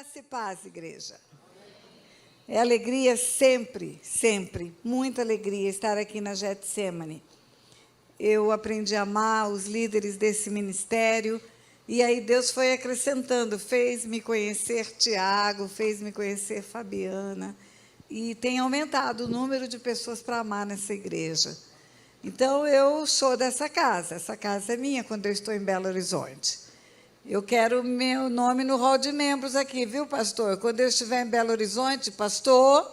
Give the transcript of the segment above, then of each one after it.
Graça e paz, igreja. É alegria sempre, sempre, muita alegria estar aqui na Getsemane. Eu aprendi a amar os líderes desse ministério e aí Deus foi acrescentando, fez-me conhecer Tiago, fez-me conhecer Fabiana e tem aumentado o número de pessoas para amar nessa igreja. Então, eu sou dessa casa, essa casa é minha quando eu estou em Belo Horizonte. Eu quero meu nome no hall de membros aqui, viu, pastor? Quando eu estiver em Belo Horizonte, pastor,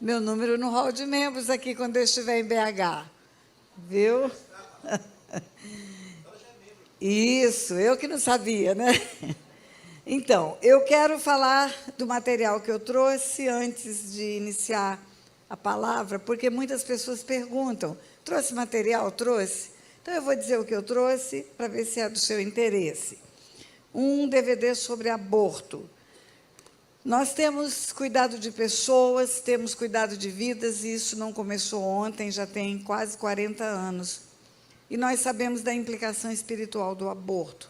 meu número no hall de membros aqui quando eu estiver em BH, viu? Isso, eu que não sabia, né? Então, eu quero falar do material que eu trouxe antes de iniciar a palavra, porque muitas pessoas perguntam, trouxe material? Trouxe? Então, eu vou dizer o que eu trouxe, para ver se é do seu interesse. Um DVD sobre aborto. Nós temos cuidado de pessoas, temos cuidado de vidas, e isso não começou ontem, já tem quase 40 anos. E nós sabemos da implicação espiritual do aborto.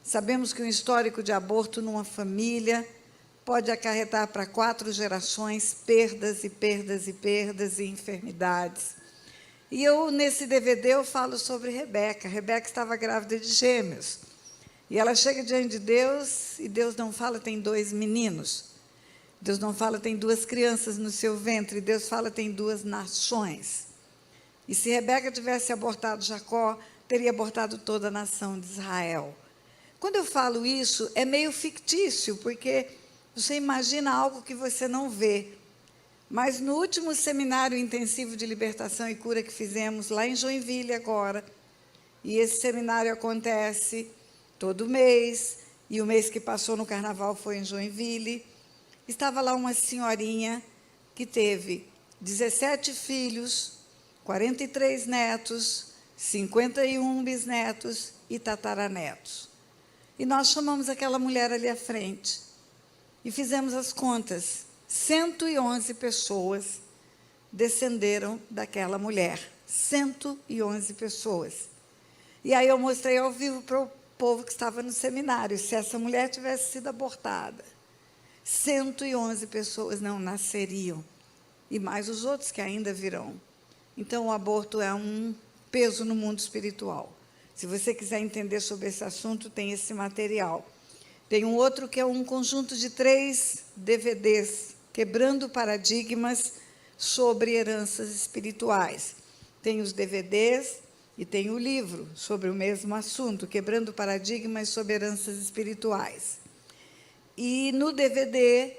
Sabemos que um histórico de aborto numa família pode acarretar para 4 gerações perdas e perdas e perdas e enfermidades. E eu, nesse DVD, eu falo sobre Rebeca. Rebeca estava grávida de gêmeos. E ela chega diante de Deus, e Deus não fala, tem 2 meninos. Deus não fala, tem 2 crianças no seu ventre. Deus fala, tem 2 nações. E se Rebeca tivesse abortado Jacó, teria abortado toda a nação de Israel. Quando eu falo isso, é meio fictício, porque você imagina algo que você não vê. Mas no último seminário intensivo de libertação e cura que fizemos lá em Joinville agora, e esse seminário acontece todo mês, e o mês que passou no carnaval foi em Joinville, estava lá uma senhorinha que teve 17 filhos, 43 netos, 51 bisnetos e tataranetos. E nós chamamos aquela mulher ali à frente e fizemos as contas. 111 pessoas descenderam daquela mulher. 111 pessoas. E aí eu mostrei ao vivo para o povo que estava no seminário, se essa mulher tivesse sido abortada, 111 pessoas não nasceriam, e mais os outros que ainda virão. Então, o aborto é um peso no mundo espiritual. Se você quiser entender sobre esse assunto, tem esse material. Tem um outro que é um conjunto de 3 DVDs, Quebrando Paradigmas sobre Heranças Espirituais. Tem os DVDs e tem o livro sobre o mesmo assunto, Quebrando Paradigmas sobre Heranças Espirituais. E no DVD,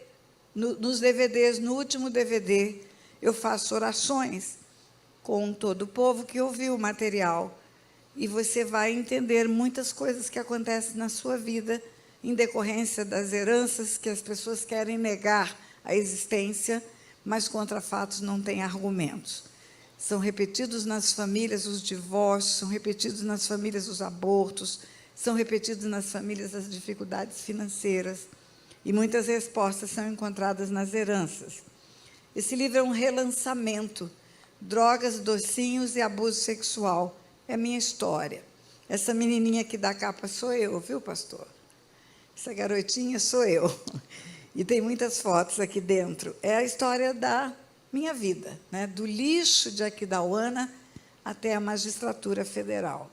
nos DVDs, no último DVD, eu faço orações com todo o povo que ouviu o material. E você vai entender muitas coisas que acontecem na sua vida em decorrência das heranças que as pessoas querem negar a existência, mas contra fatos não têm argumentos. São repetidos nas famílias os divórcios, são repetidos nas famílias os abortos, são repetidos nas famílias as dificuldades financeiras, e muitas respostas são encontradas nas heranças. Esse livro é um relançamento, Drogas, Docinhos e Abuso Sexual. É a minha história. Essa menininha que dá capa sou eu, viu, pastor? Essa garotinha sou eu. E tem muitas fotos aqui dentro. É a história da minha vida, né? Do lixo de Aquidauana até a magistratura federal.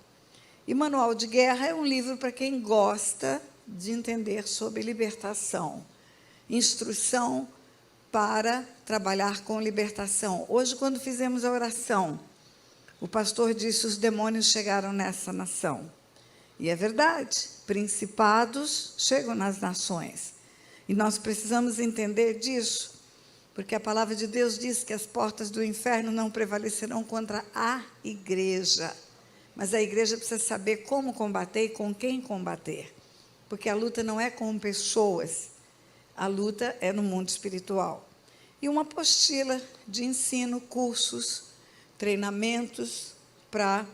E Manual de Guerra é um livro para quem gosta de entender sobre libertação. Instrução para trabalhar com libertação. Hoje, quando fizemos a oração, o pastor disse, os demônios chegaram nessa nação. E é verdade, principados chegam nas nações. E nós precisamos entender disso, porque a palavra de Deus diz que as portas do inferno não prevalecerão contra a igreja. Mas a igreja precisa saber como combater e com quem combater. Porque a luta não é com pessoas, a luta é no mundo espiritual. E uma apostila de ensino, cursos, treinamentos para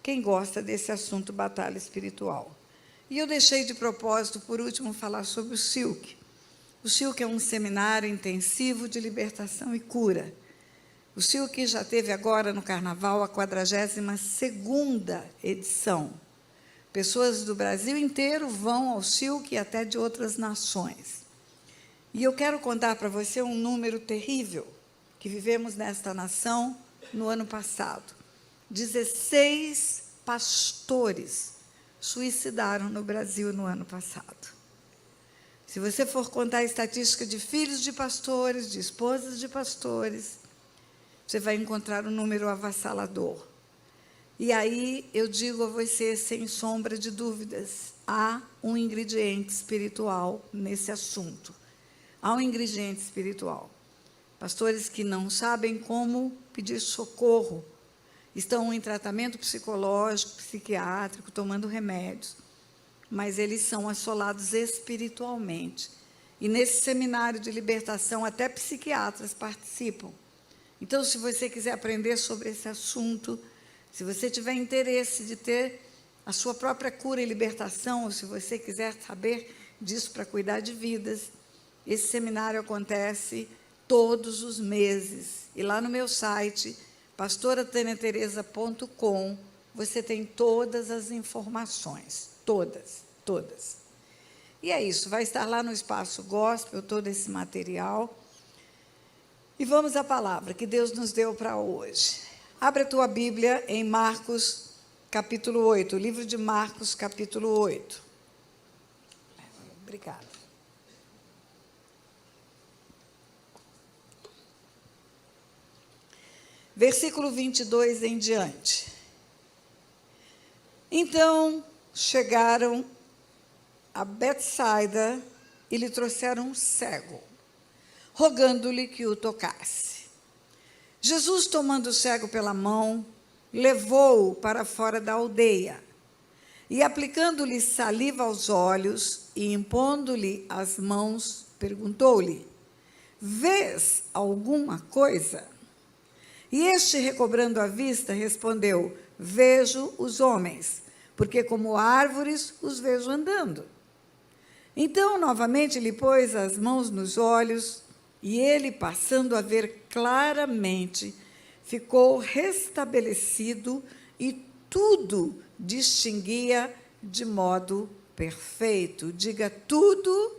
quem gosta desse assunto, batalha espiritual. E eu deixei de propósito, por último, falar sobre o SILC. O SILC é um seminário intensivo de libertação e cura. O SILC já teve agora no Carnaval a 42ª edição. Pessoas do Brasil inteiro vão ao Silk e até de outras nações. E eu quero contar para você um número terrível que vivemos nesta nação no ano passado. 16 pastores suicidaram no Brasil no ano passado. Se você for contar a estatística de filhos de pastores, de esposas de pastores, você vai encontrar um número avassalador. E aí eu digo a você, sem sombra de dúvidas, há um ingrediente espiritual nesse assunto. Há um ingrediente espiritual. Pastores que não sabem como pedir socorro, estão em tratamento psicológico, psiquiátrico, tomando remédios, mas eles são assolados espiritualmente. E nesse seminário de libertação, até psiquiatras participam. Então, se você quiser aprender sobre esse assunto, se você tiver interesse de ter a sua própria cura e libertação, ou se você quiser saber disso para cuidar de vidas, esse seminário acontece todos os meses. E lá no meu site, pastorataniatereza.com, você tem todas as informações, todas. E é isso, vai estar lá no Espaço Gospel, todo esse material. E vamos à palavra que Deus nos deu para hoje. Abre a tua Bíblia em Marcos, capítulo 8, o livro de Marcos, capítulo 8. Obrigada. Versículo 22 em diante. Então, chegaram a Betsaida e lhe trouxeram um cego, rogando-lhe que o tocasse. Jesus, tomando o cego pela mão, levou-o para fora da aldeia e, aplicando-lhe saliva aos olhos e impondo-lhe as mãos, perguntou-lhe: vês alguma coisa? E este, recobrando a vista, respondeu: vejo os homens, porque como árvores os vejo andando. Então, novamente, lhe pôs as mãos nos olhos, e ele, passando a ver claramente, ficou restabelecido e tudo distinguia de modo perfeito. Diga tudo,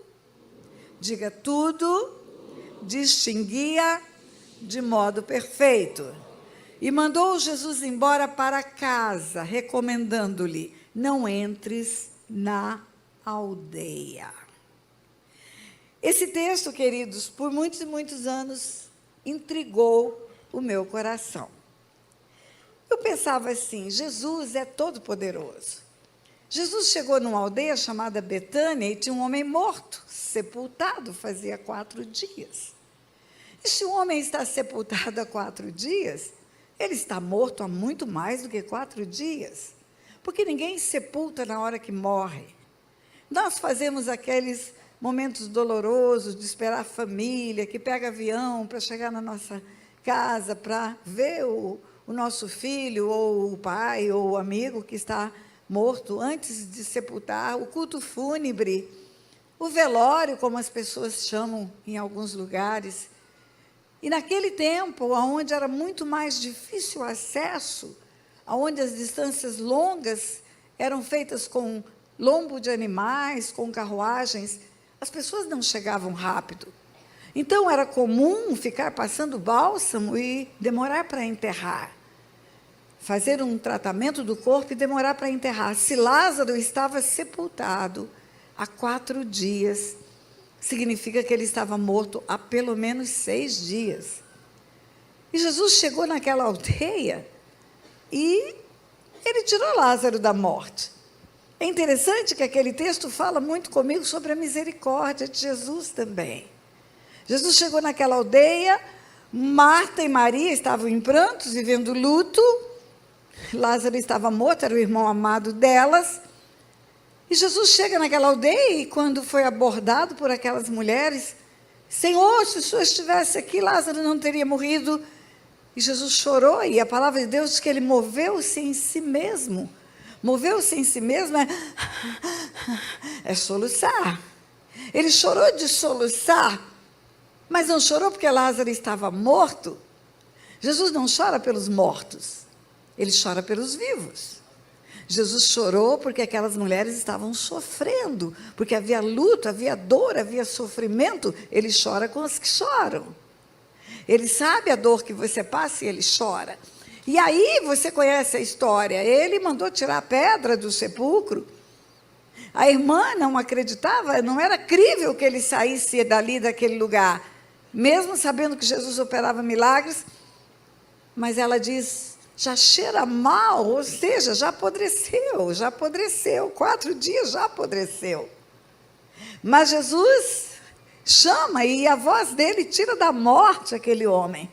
distinguia de modo perfeito. E mandou Jesus embora para casa, recomendando-lhe: não entres na aldeia. Esse texto, queridos, por muitos e muitos anos, intrigou o meu coração. Eu pensava assim: Jesus é todo-poderoso. Jesus chegou numa aldeia chamada Betânia e tinha um homem morto, sepultado, fazia 4 dias. E se o homem está sepultado há 4 dias, ele está morto há muito mais do que 4 dias, porque ninguém sepulta na hora que morre. Nós fazemos aqueles momentos dolorosos de esperar a família, que pega avião para chegar na nossa casa, para ver o nosso filho, ou o pai, ou o amigo que está morto, antes de sepultar, o culto fúnebre, o velório, como as pessoas chamam em alguns lugares. E naquele tempo, onde era muito mais difícil o acesso, onde as distâncias longas eram feitas com lombo de animais, com carruagens, as pessoas não chegavam rápido. Então, era comum ficar passando bálsamo e demorar para enterrar. Fazer um tratamento do corpo e demorar para enterrar. Se Lázaro estava sepultado há 4 dias, significa que ele estava morto há pelo menos 6 dias. E Jesus chegou naquela aldeia e ele tirou Lázaro da morte. É interessante que aquele texto fala muito comigo sobre a misericórdia de Jesus também. Jesus chegou naquela aldeia, Marta e Maria estavam em prantos, vivendo luto. Lázaro estava morto, era o irmão amado delas. E Jesus chega naquela aldeia e, quando foi abordado por aquelas mulheres: Senhor, se o Senhor estivesse aqui, Lázaro não teria morrido. E Jesus chorou, e a palavra de Deus diz que ele moveu-se em si mesmo. Moveu-se em si mesmo é soluçar. Ele chorou de soluçar, mas não chorou porque Lázaro estava morto. Jesus não chora pelos mortos, ele chora pelos vivos. Jesus chorou porque aquelas mulheres estavam sofrendo, porque havia luto, havia dor, havia sofrimento. Ele chora com os que choram. Ele sabe a dor que você passa e ele chora. E aí você conhece a história. Ele mandou tirar a pedra do sepulcro. A irmã não acreditava, não era crível que ele saísse dali, daquele lugar, mesmo sabendo que Jesus operava milagres. Mas ela diz, já cheira mal, ou seja, já apodreceu, 4 dias já apodreceu. Mas Jesus chama e a voz dele tira da morte aquele homem.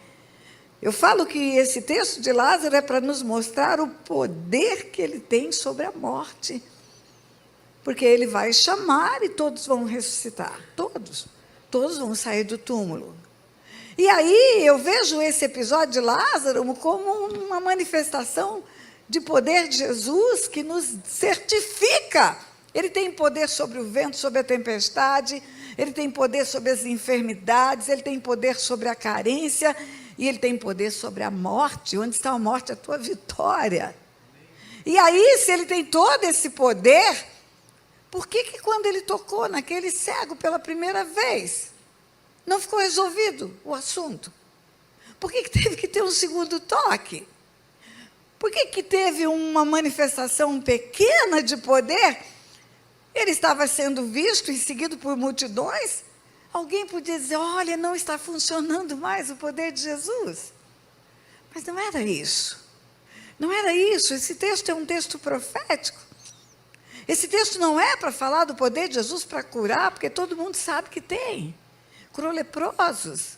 Eu falo que esse texto de Lázaro é para nos mostrar o poder que ele tem sobre a morte. Porque ele vai chamar e todos vão ressuscitar, todos vão sair do túmulo. E aí eu vejo esse episódio de Lázaro como uma manifestação de poder de Jesus que nos certifica. Ele tem poder sobre o vento, sobre a tempestade, ele tem poder sobre as enfermidades, ele tem poder sobre a carência e ele tem poder sobre a morte. Onde está a morte? A tua vitória. E aí, se ele tem todo esse poder, por que quando ele tocou naquele cego pela primeira vez, não ficou resolvido o assunto? Por que teve que ter um segundo toque? Por que teve uma manifestação pequena de poder? Ele estava sendo visto e seguido por multidões. Alguém podia dizer, olha, não está funcionando mais o poder de Jesus. Mas não era isso. Não era isso. Esse texto é um texto profético. Esse texto não é para falar do poder de Jesus para curar, porque todo mundo sabe que tem. Curou leprosos,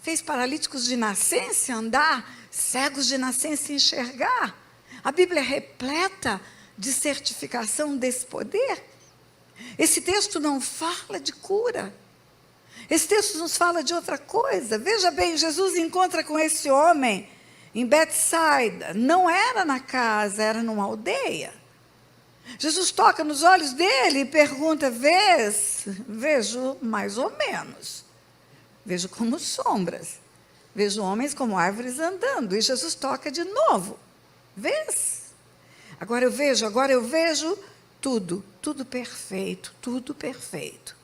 fez paralíticos de nascença andar, cegos de nascença enxergar. A Bíblia é repleta de certificação desse poder. Esse texto não fala de cura. Esse texto nos fala de outra coisa. Veja bem, Jesus encontra com esse homem em Betsaida. Não era na casa, era numa aldeia. Jesus toca nos olhos dele e pergunta, vês? Vejo mais ou menos. Vejo como sombras. Vejo homens como árvores andando. E Jesus toca de novo. Vês? Agora eu vejo tudo perfeito, tudo perfeito.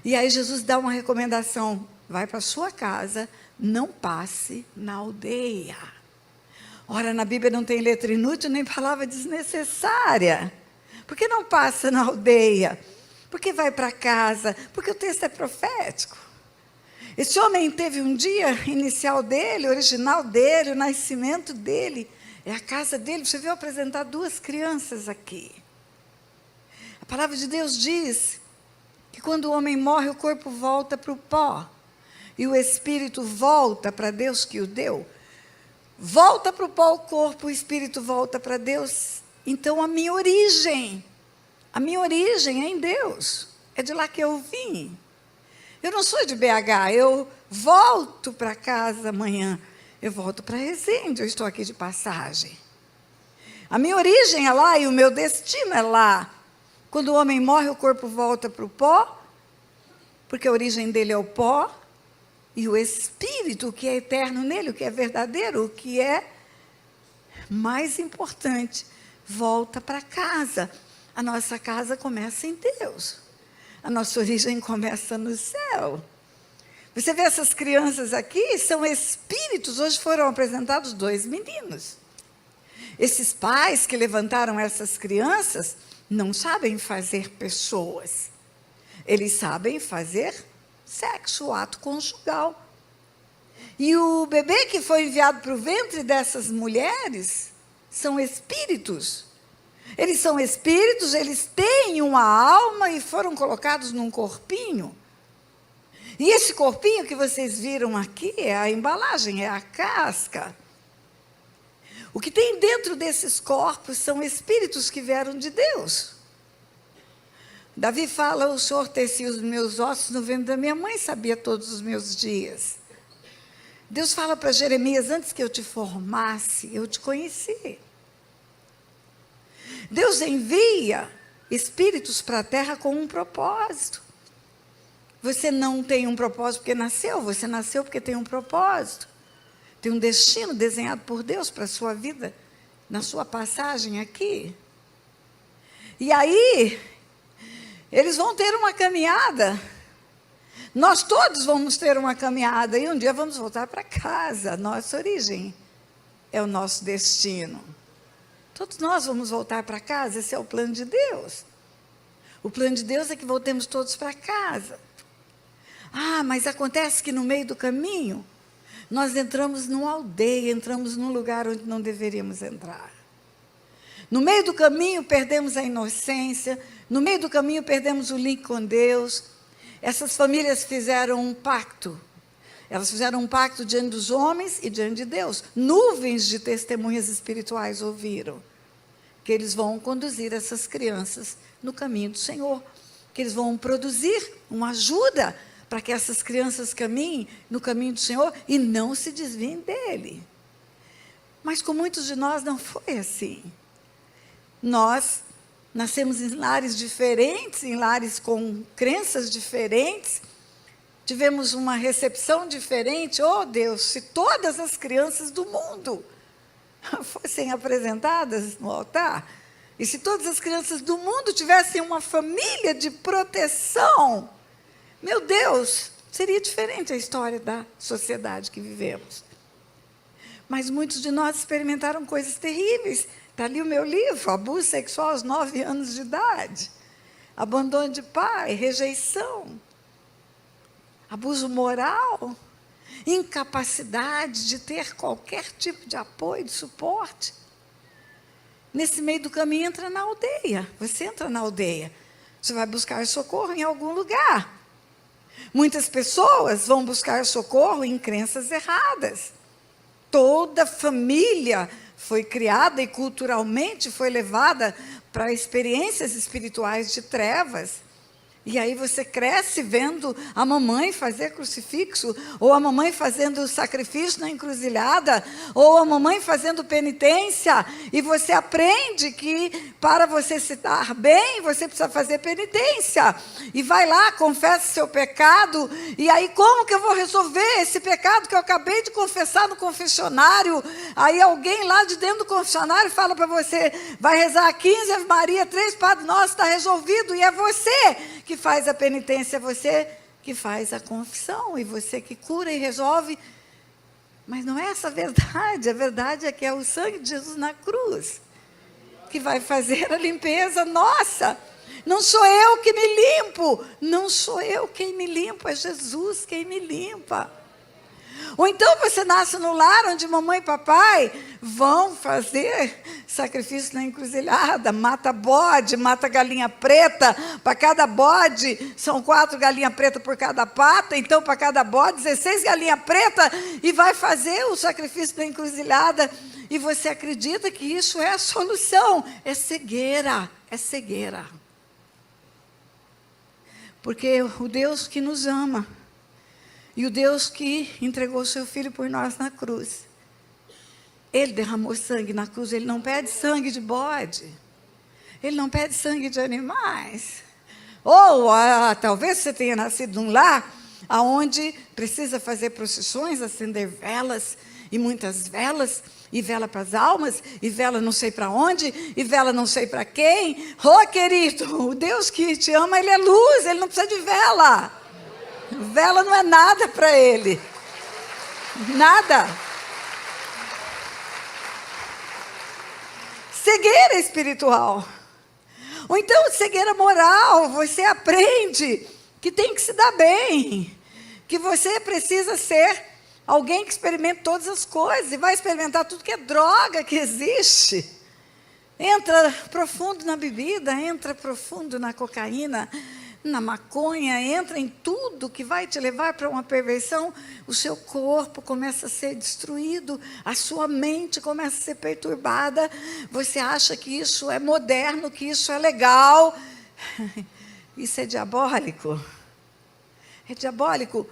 E aí Jesus dá uma recomendação, vai para a sua casa, não passe na aldeia. Ora, na Bíblia não tem letra inútil, nem palavra desnecessária. Por que não passa na aldeia? Por que vai para casa? Porque o texto é profético. Esse homem teve um dia inicial dele, original dele, o nascimento dele, é a casa dele. Você viu apresentar 2 crianças aqui. A palavra de Deus diz que quando o homem morre, o corpo volta para o pó. E o espírito volta para Deus que o deu. Volta para o pó o corpo, o espírito volta para Deus. Então a minha origem é em Deus. É de lá que eu vim. Eu não sou de BH, eu volto para casa amanhã. Eu volto para Resende, eu estou aqui de passagem. A minha origem é lá e o meu destino é lá. Quando o homem morre, o corpo volta para o pó, porque a origem dele é o pó, e o espírito, o que é eterno nele, o que é verdadeiro, o que é mais importante, volta para casa. A nossa casa começa em Deus. A nossa origem começa no céu. Você vê essas crianças aqui, são espíritos. Hoje foram apresentados 2 meninos. Esses pais que levantaram essas crianças não sabem fazer pessoas. Eles sabem fazer sexo, ato conjugal. E o bebê que foi enviado para o ventre dessas mulheres são espíritos. Eles são espíritos, eles têm uma alma e foram colocados num corpinho. E esse corpinho que vocês viram aqui é a embalagem, é a casca. O que tem dentro desses corpos são espíritos que vieram de Deus. Davi fala, o Senhor tecia os meus ossos no ventre da minha mãe, sabia todos os meus dias. Deus fala para Jeremias, antes que eu te formasse, eu te conheci. Deus envia espíritos para a terra com um propósito. Você não tem um propósito porque nasceu, você nasceu porque tem um propósito. Tem um destino desenhado por Deus para a sua vida. na sua passagem aqui. E aí, eles vão ter uma caminhada. Nós todos vamos ter uma caminhada e um dia vamos voltar para casa. Nossa origem é o nosso destino. Todos nós vamos voltar para casa, esse é o plano de Deus. O plano de Deus é que voltemos todos para casa. Ah, mas acontece que no meio do caminho, nós entramos numa aldeia, entramos num lugar onde não deveríamos entrar. No meio do caminho, perdemos a inocência, no meio do caminho, perdemos o link com Deus. Essas famílias fizeram um pacto. Elas fizeram um pacto diante dos homens e diante de Deus. Nuvens de testemunhas espirituais ouviram que eles vão conduzir essas crianças no caminho do Senhor, que eles vão produzir uma ajuda para que essas crianças caminhem no caminho do Senhor e não se desviem dele. Mas com muitos de nós não foi assim. Nós nascemos em lares diferentes, em lares com crenças diferentes, tivemos uma recepção diferente. Oh Deus, se todas as crianças do mundo fossem apresentadas no altar, e se todas as crianças do mundo tivessem uma família de proteção, meu Deus, seria diferente a história da sociedade que vivemos. Mas muitos de nós experimentaram coisas terríveis. Está ali o meu livro, abuso sexual aos 9 anos de idade, abandono de pai, rejeição, abuso moral, incapacidade de ter qualquer tipo de apoio, de suporte. Nesse meio do caminho entra na aldeia, você entra na aldeia, você vai buscar socorro em algum lugar. Muitas pessoas vão buscar socorro em crenças erradas. Toda família foi criada e culturalmente foi levada para experiências espirituais de trevas. E aí você cresce vendo a mamãe fazer crucifixo, ou a mamãe fazendo sacrifício na encruzilhada, ou a mamãe fazendo penitência, e você aprende que para você se dar bem, você precisa fazer penitência. E vai lá, confessa seu pecado, e aí como que eu vou resolver esse pecado que eu acabei de confessar no confessionário? Aí alguém lá de dentro do confessionário fala para você, vai rezar 15 Ave Maria, 3 Padre Nosso, está resolvido, e é você que faz a penitência, é você que faz a confissão, e você que cura e resolve. Mas não é essa a verdade é que é o sangue de Jesus na cruz que vai fazer a limpeza nossa. Não sou eu que me limpo, não sou eu quem me limpo, é Jesus quem me limpa. Ou então você nasce no lar onde mamãe e papai vão fazer sacrifício na encruzilhada, mata bode, mata galinha preta, para cada bode são 4 galinhas pretas por cada pata, então para cada bode 16 galinhas pretas, e vai fazer o sacrifício na encruzilhada, e você acredita que isso é a solução. É cegueira, é cegueira. Porque o Deus que nos ama, e o Deus que entregou o seu Filho por nós na cruz, Ele derramou sangue na cruz. Ele não pede sangue de bode, Ele não pede sangue de animais. Ou talvez você tenha nascido num lar onde precisa fazer procissões, acender velas, e muitas velas, e vela para as almas, e vela não sei para onde, e vela não sei para quem. Oh, querido, o Deus que te ama, Ele é luz, Ele não precisa de vela. Vela não é nada para Ele. Nada. Cegueira espiritual. Ou então cegueira moral. Você aprende que tem que se dar bem, que você precisa ser alguém que experimente todas as coisas, e vai experimentar tudo que é droga que existe. Entra profundo na bebida, entra profundo na cocaína, na maconha, entra em tudo que vai te levar para uma perversão. O seu corpo começa a ser destruído, a sua mente começa a ser perturbada, você acha que isso é moderno, que isso é legal. Isso é diabólico. É diabólico,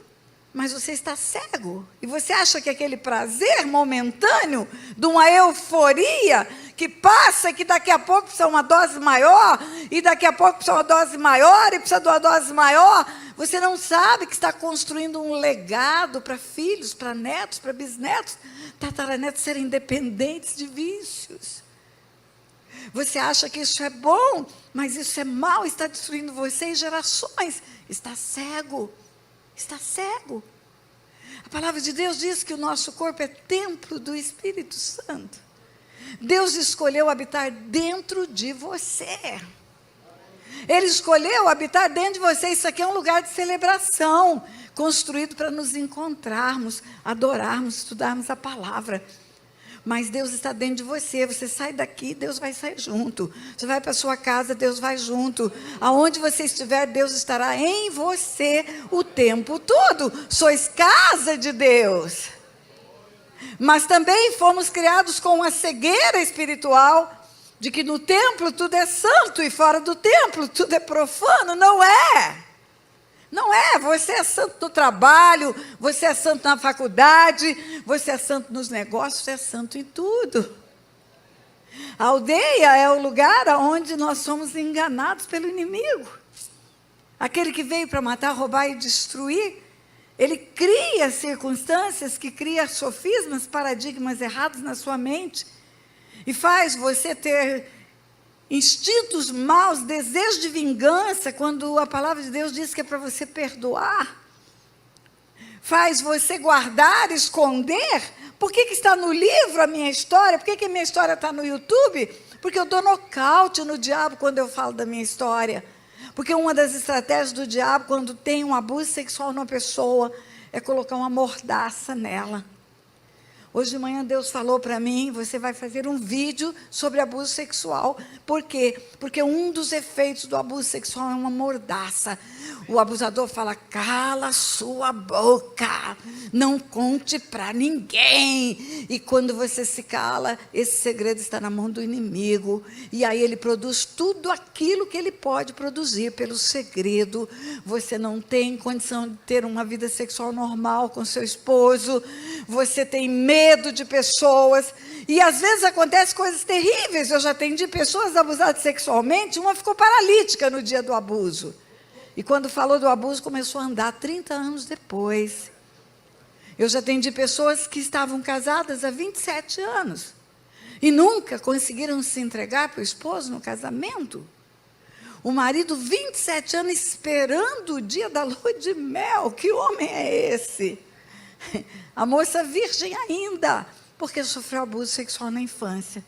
mas você está cego, e você acha que aquele prazer momentâneo, de uma euforia, que passa, que daqui a pouco precisa uma dose maior, e daqui a pouco precisa uma dose maior, e precisa de uma dose maior, você não sabe que está construindo um legado para filhos, para netos, para bisnetos, tataranetos serem dependentes de vícios. Você acha que isso é bom, mas isso é mal, está destruindo você e gerações. Está cego. Está cego. A palavra de Deus diz que o nosso corpo é templo do Espírito Santo. Deus escolheu habitar dentro de você. Ele escolheu habitar dentro de você. Isso aqui é um lugar de celebração, construído para nos encontrarmos, adorarmos, estudarmos a palavra. Mas Deus está dentro de você. Você sai daqui, Deus vai sair junto. Você vai para a sua casa, Deus vai junto. Aonde você estiver, Deus estará em você o tempo todo. Sois casa de Deus. Mas também fomos criados com uma cegueira espiritual, de que no templo tudo é santo e fora do templo tudo é profano. Não é. Não é. Você é santo no trabalho, você é santo na faculdade, você é santo nos negócios, você é santo em tudo. A aldeia é o lugar onde nós somos enganados pelo inimigo. Aquele que veio para matar, roubar e destruir. Ele cria circunstâncias que cria sofismas, paradigmas errados na sua mente e faz você ter instintos maus, desejo de vingança, quando a palavra de Deus diz que é para você perdoar. Faz você guardar, esconder. Por que está no livro a minha história? Por que a minha história está no YouTube? Porque eu dou nocaute no diabo quando eu falo da minha história. Porque uma das estratégias do diabo, quando tem um abuso sexual numa pessoa, é colocar uma mordaça nela. Hoje de manhã Deus falou para mim, você vai fazer um vídeo sobre abuso sexual. Por quê? Porque um dos efeitos do abuso sexual é uma mordaça. O abusador fala, cala sua boca, não conte para ninguém. E quando você se cala, esse segredo está na mão do inimigo. E aí ele produz tudo aquilo que ele pode produzir pelo segredo. Você não tem condição de ter uma vida sexual normal com seu esposo. Você tem medo de pessoas. E às vezes acontecem coisas terríveis. Eu já atendi pessoas abusadas sexualmente, uma ficou paralítica no dia do abuso. E quando falou do abuso, começou a andar 30 anos depois. Eu já atendi pessoas que estavam casadas há 27 anos. E nunca conseguiram se entregar para o esposo no casamento. O marido, 27 anos, esperando o dia da lua de mel. Que homem é esse? A moça virgem ainda, porque sofreu abuso sexual na infância.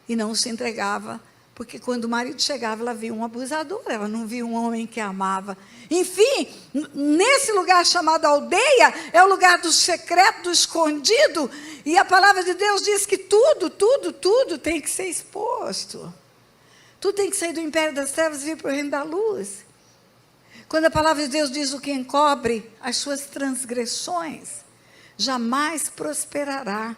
E não se entregava. Porque quando o marido chegava, ela via um abusador, ela não via um homem que amava. Enfim, nesse lugar chamado aldeia, é o lugar do secreto, do escondido. E a palavra de Deus diz que tudo tem que ser exposto. Tudo tem que sair do império das trevas e vir para o reino da luz. Quando a palavra de Deus diz o que encobre as suas transgressões, jamais prosperará.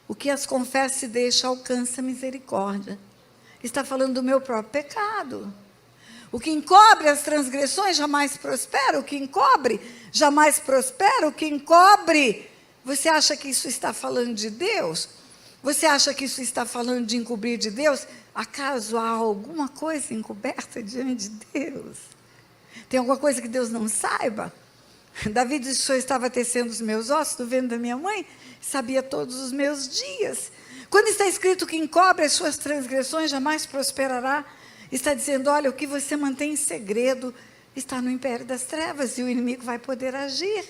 O que as confessa e deixa alcança misericórdia. Está falando do meu próprio pecado. O que encobre as transgressões jamais prospera. O que encobre jamais prospera. O que encobre. Você acha que isso está falando de Deus? Você acha que isso está falando de encobrir de Deus? Acaso há alguma coisa encoberta diante de Deus? Tem alguma coisa que Deus não saiba? Davi disse, o Senhor estava tecendo os meus ossos no ventre da minha mãe, sabia todos os meus dias. Quando está escrito que encobre as suas transgressões, jamais prosperará, está dizendo, olha, o que você mantém em segredo está no império das trevas e o inimigo vai poder agir.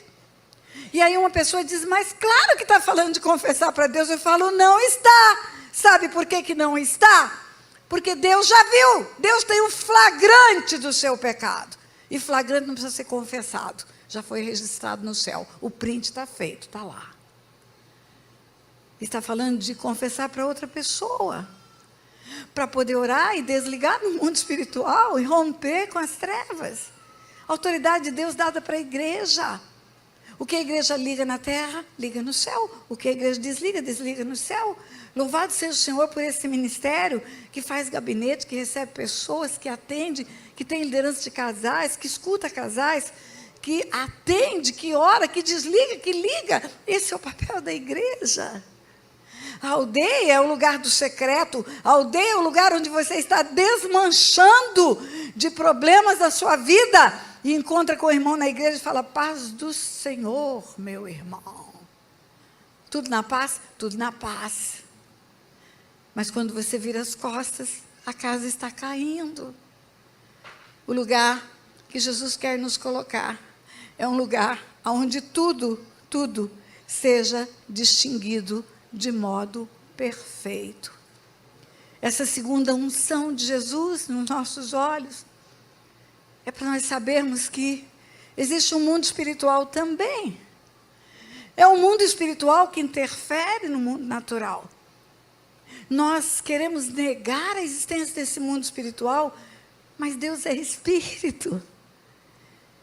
E aí uma pessoa diz, mas claro que está falando de confessar para Deus. Eu falo, não está. Sabe por que não está? Porque Deus já viu. Deus tem um flagrante do seu pecado. E flagrante não precisa ser confessado. Já foi registrado no céu. O print está feito, está lá. Está falando de confessar para outra pessoa. Para poder orar e desligar no mundo espiritual e romper com as trevas. A autoridade de Deus dada para a igreja. O que a igreja liga na terra, liga no céu. O que a igreja desliga, desliga no céu. Louvado seja o Senhor por esse ministério que faz gabinete, que recebe pessoas, que atende, que tem liderança de casais, que escuta casais, que atende, que ora, que desliga, que liga. Esse é o papel da igreja. A aldeia é o lugar do secreto. A aldeia é o lugar onde você está desmanchando de problemas da sua vida. E encontra com o irmão na igreja e fala, paz do Senhor, meu irmão. Tudo na paz? Tudo na paz. Mas quando você vira as costas, a casa está caindo. O lugar que Jesus quer nos colocar é um lugar onde tudo seja distinguido de modo perfeito. Essa segunda unção de Jesus nos nossos olhos é para nós sabermos que existe um mundo espiritual também. É um mundo espiritual que interfere no mundo natural. Nós queremos negar a existência desse mundo espiritual, mas Deus é espírito.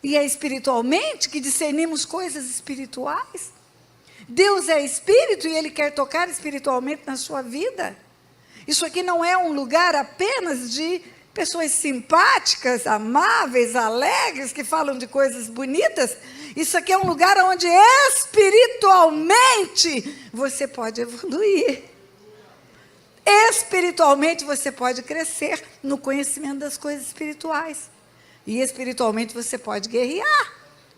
E é espiritualmente que discernimos coisas espirituais. Deus é espírito e Ele quer tocar espiritualmente na sua vida. Isso aqui não é um lugar apenas de pessoas simpáticas, amáveis, alegres, que falam de coisas bonitas. Isso aqui é um lugar onde espiritualmente você pode evoluir. Espiritualmente você pode crescer no conhecimento das coisas espirituais. E espiritualmente você pode guerrear.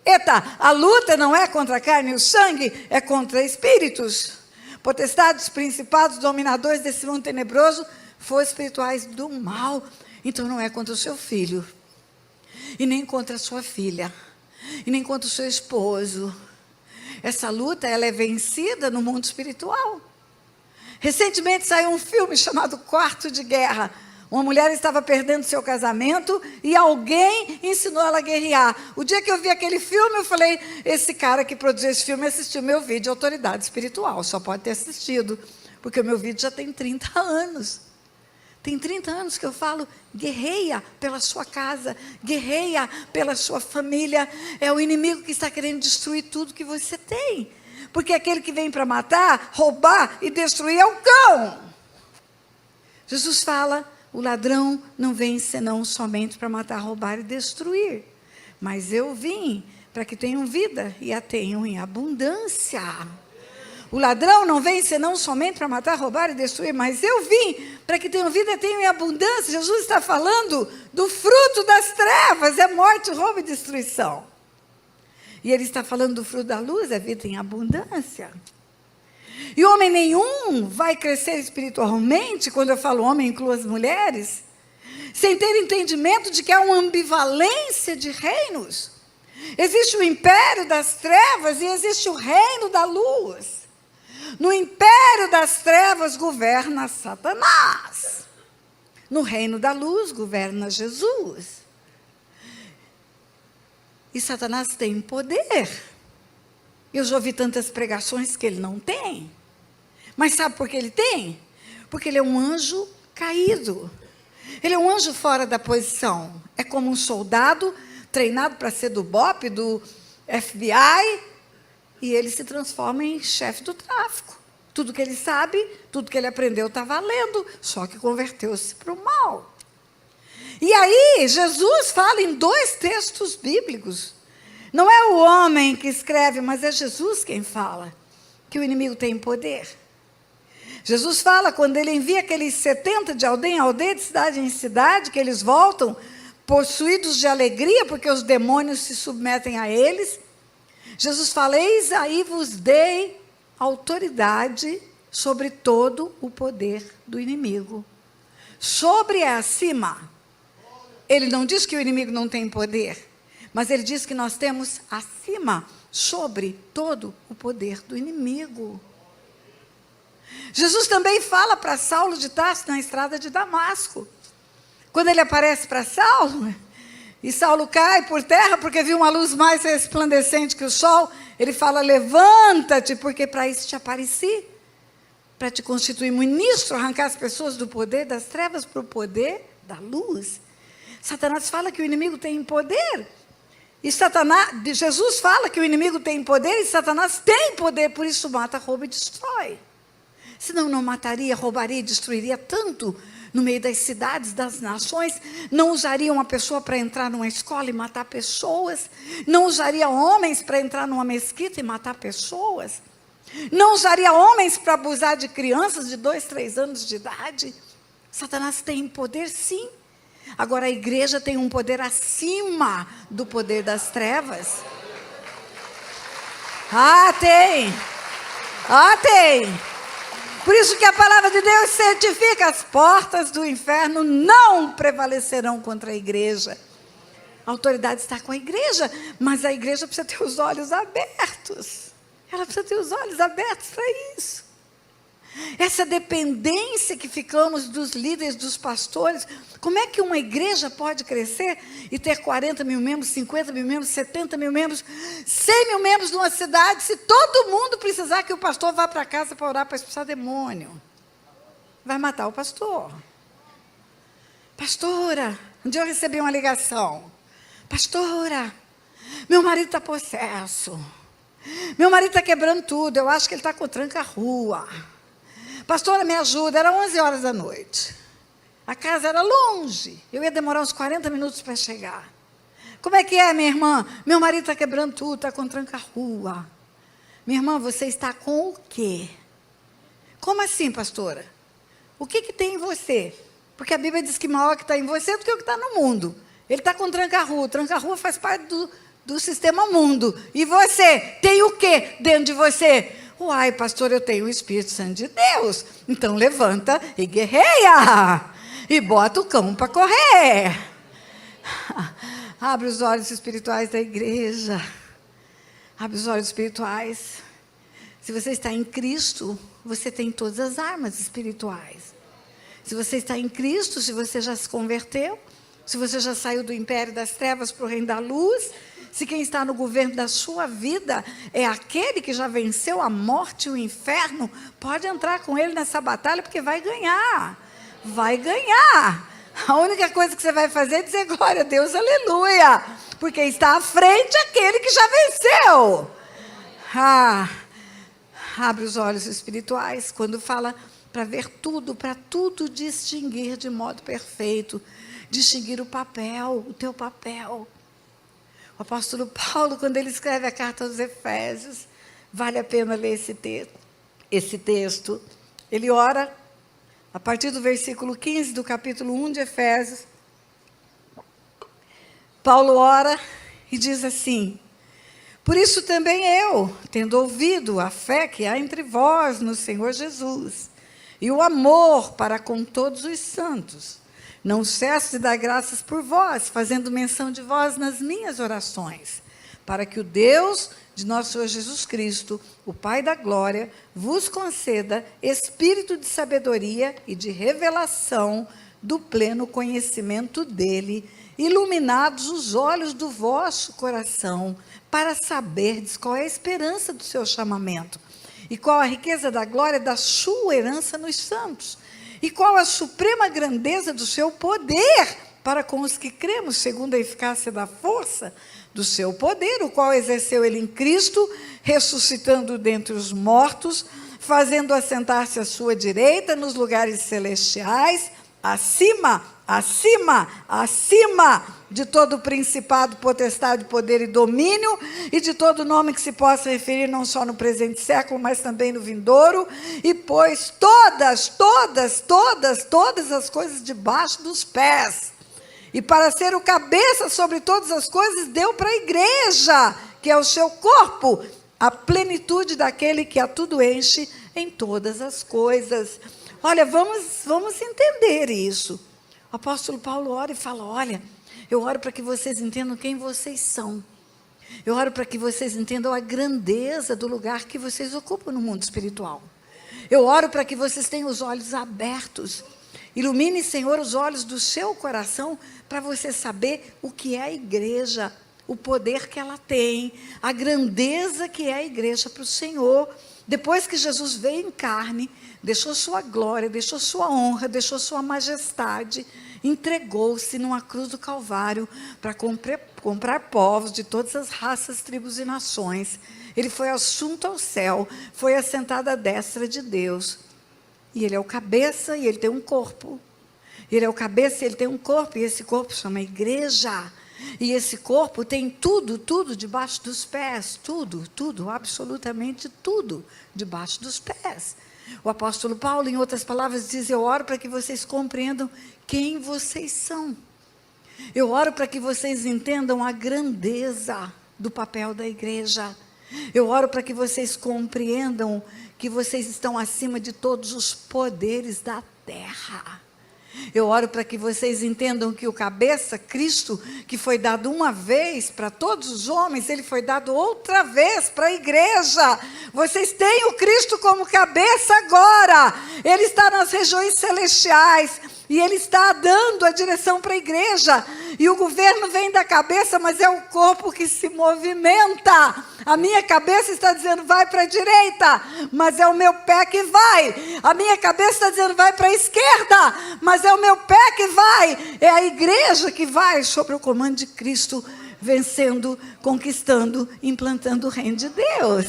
Eita, a luta não é contra a carne e o sangue, é contra espíritos. Potestades, principados, dominadores desse mundo tenebroso, forças espirituais do mal. Então não é contra o seu filho, e nem contra a sua filha, e nem contra o seu esposo. Essa luta, ela é vencida no mundo espiritual. Recentemente saiu um filme chamado Quarto de Guerra. Uma mulher estava perdendo seu casamento e alguém ensinou ela a guerrear. O dia que eu vi aquele filme, eu falei, esse cara que produziu esse filme assistiu meu vídeo de autoridade espiritual. Só pode ter assistido, porque o meu vídeo já tem 30 anos. Tem 30 anos que eu falo, guerreia pela sua casa, guerreia pela sua família. É o inimigo que está querendo destruir tudo que você tem. Porque aquele que vem para matar, roubar e destruir é o cão. Jesus fala, o ladrão não vem senão somente para matar, roubar e destruir. Mas eu vim para que tenham vida e a tenham em abundância. O ladrão não vem senão somente para matar, roubar e destruir, mas eu vim para que tenham vida e tenham em abundância. Jesus está falando do fruto das trevas, é morte, roubo e destruição. E ele está falando do fruto da luz, é vida em abundância. E homem nenhum vai crescer espiritualmente, quando eu falo homem, incluo as mulheres, sem ter entendimento de que há uma ambivalência de reinos. Existe o império das trevas e existe o reino da luz. No império das trevas governa Satanás. No reino da luz governa Jesus. E Satanás tem poder. Eu já ouvi tantas pregações que ele não tem. Mas sabe por que ele tem? Porque ele é um anjo caído. Ele é um anjo fora da posição. É como um soldado treinado para ser do BOP, do FBI, e ele se transforma em chefe do tráfico. Tudo que ele sabe, tudo que ele aprendeu está valendo, só que converteu-se para o mal. E aí, Jesus fala em 2 textos bíblicos. Não é o homem que escreve, mas é Jesus quem fala, que o inimigo tem poder. Jesus fala, quando ele envia aqueles 70 de aldeia em aldeia, de cidade em cidade, que eles voltam possuídos de alegria, porque os demônios se submetem a eles. Jesus fala, eis aí vos dei autoridade sobre todo o poder do inimigo. Sobre é acima. Ele não diz que o inimigo não tem poder, mas ele diz que nós temos acima, sobre todo o poder do inimigo. Jesus também fala para Saulo de Tarso na estrada de Damasco. Quando ele aparece para Saulo, e Saulo cai por terra porque viu uma luz mais resplandecente que o sol, ele fala, levanta-te, porque para isso te apareci, para te constituir ministro, arrancar as pessoas do poder das trevas para o poder da luz. Satanás fala que o inimigo tem poder. E Jesus fala que o inimigo tem poder e Satanás tem poder, por isso mata, rouba e destrói. Senão não mataria, roubaria e destruiria tanto no meio das cidades, das nações. Não usaria uma pessoa para entrar numa escola e matar pessoas. Não usaria homens para entrar numa mesquita e matar pessoas. Não usaria homens para abusar de crianças de 2, 3 anos de idade. Satanás tem poder, sim. Agora a igreja tem um poder acima do poder das trevas. Ah, tem. Ah, tem. Por isso que a palavra de Deus certifica: as portas do inferno não prevalecerão contra a igreja. A autoridade está com a igreja, mas a igreja precisa ter os olhos abertos. Ela precisa ter os olhos abertos para isso. Essa dependência que ficamos dos líderes, dos pastores. Como é que uma igreja pode crescer e ter 40 mil membros, 50 mil membros, 70 mil membros, 100 mil membros numa cidade, se todo mundo precisar que o pastor vá para casa para orar para expulsar demônio? Vai matar o pastor. Pastora, um dia eu recebi uma ligação. Pastora, meu marido está possesso. Meu marido está quebrando tudo, eu acho que ele está com tranca-rua. Pastora, me ajuda. Era 11 horas da noite. A casa era longe. Eu ia demorar uns 40 minutos para chegar. Como é que é, minha irmã? Meu marido está quebrando tudo, está com tranca-rua. Minha irmã, você está com o quê? Como assim, pastora? O que tem em você? Porque a Bíblia diz que maior que está em você do que o que está no mundo. Ele está com tranca-rua. Tranca-rua faz parte do sistema mundo. E você tem o quê dentro de você? Uai, pastor, eu tenho o Espírito Santo de Deus. Então levanta e guerreia. E bota o cão para correr. Abre os olhos espirituais da igreja. Abre os olhos espirituais. Se você está em Cristo, você tem todas as armas espirituais. Se você está em Cristo, se você já se converteu, se você já saiu do império das trevas para o reino da luz, se quem está no governo da sua vida é aquele que já venceu a morte e o inferno, pode entrar com ele nessa batalha, porque vai ganhar. Vai ganhar. A única coisa que você vai fazer é dizer glória a Deus, aleluia. Porque está à frente aquele que já venceu. Abre os olhos espirituais quando fala para ver tudo, para tudo distinguir de modo perfeito. Distinguir o papel, o teu papel. O apóstolo Paulo, quando ele escreve a carta aos Efésios, vale a pena ler esse texto. Ele ora, a partir do versículo 15 do capítulo 1 de Efésios, Paulo ora e diz assim: por isso também eu, tendo ouvido a fé que há entre vós no Senhor Jesus, e o amor para com todos os santos, não cesso de dar graças por vós, fazendo menção de vós nas minhas orações, para que o Deus de nosso Senhor Jesus Cristo, o Pai da glória, vos conceda espírito de sabedoria e de revelação do pleno conhecimento dele, iluminados os olhos do vosso coração, para saberdes qual é a esperança do seu chamamento, e qual a riqueza da glória da sua herança nos santos, e qual a suprema grandeza do seu poder para com os que cremos, segundo a eficácia da força do seu poder, o qual exerceu ele em Cristo, ressuscitando dentre os mortos, fazendo assentar-se à sua direita nos lugares celestiais, acima de todo principado, potestade, poder e domínio, e de todo nome que se possa referir não só no presente século, mas também no vindouro, e pôs todas as coisas debaixo dos pés. E para ser o cabeça sobre todas as coisas, deu para a igreja, que é o seu corpo, a plenitude daquele que a tudo enche em todas as coisas. Olha, vamos entender isso. O apóstolo Paulo ora e fala: olha, eu oro para que vocês entendam quem vocês são. Eu oro para que vocês entendam a grandeza do lugar que vocês ocupam no mundo espiritual. Eu oro para que vocês tenham os olhos abertos. Ilumine, Senhor, os olhos do seu coração para você saber o que é a igreja, o poder que ela tem, a grandeza que é a igreja para o Senhor. Depois que Jesus veio em carne, deixou sua glória, deixou sua honra, deixou sua majestade, entregou-se numa cruz do Calvário para comprar povos de todas as raças, tribos e nações. Ele foi assunto ao céu, foi assentado à destra de Deus. E ele é o cabeça e ele tem um corpo. Ele é o cabeça e ele tem um corpo, e esse corpo chama igreja. E esse corpo tem tudo debaixo dos pés, tudo, absolutamente tudo debaixo dos pés. O apóstolo Paulo, em outras palavras, diz: eu oro para que vocês compreendam quem vocês são. Eu oro para que vocês entendam a grandeza do papel da igreja. Eu oro para que vocês compreendam que vocês estão acima de todos os poderes da terra. Eu oro para que vocês entendam que o cabeça, Cristo, que foi dado uma vez para todos os homens, ele foi dado outra vez para a igreja. Vocês têm o Cristo como cabeça agora. Ele está nas regiões celestiais e ele está dando a direção para a igreja. E o governo vem da cabeça, mas é o corpo que se movimenta. A minha cabeça está dizendo vai para a direita, mas é o meu pé que vai. A minha cabeça está dizendo vai para a esquerda, mas é o meu pé que vai. É a igreja que vai sobre o comando de Cristo, vencendo, conquistando, implantando o reino de Deus.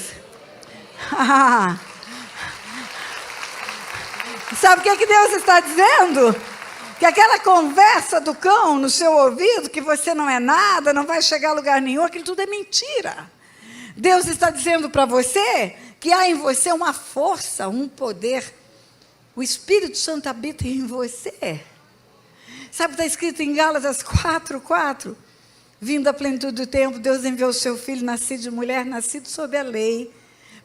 Sabe o que Deus está dizendo? Que aquela conversa do cão no seu ouvido, que você não é nada, não vai chegar a lugar nenhum, aquilo tudo é mentira. Deus está dizendo para você que há em você uma força, um poder. O Espírito Santo habita em você. Sabe o que está escrito em Gálatas 4:4? Vindo à plenitude do tempo, Deus enviou o seu Filho, nascido de mulher, nascido sob a lei,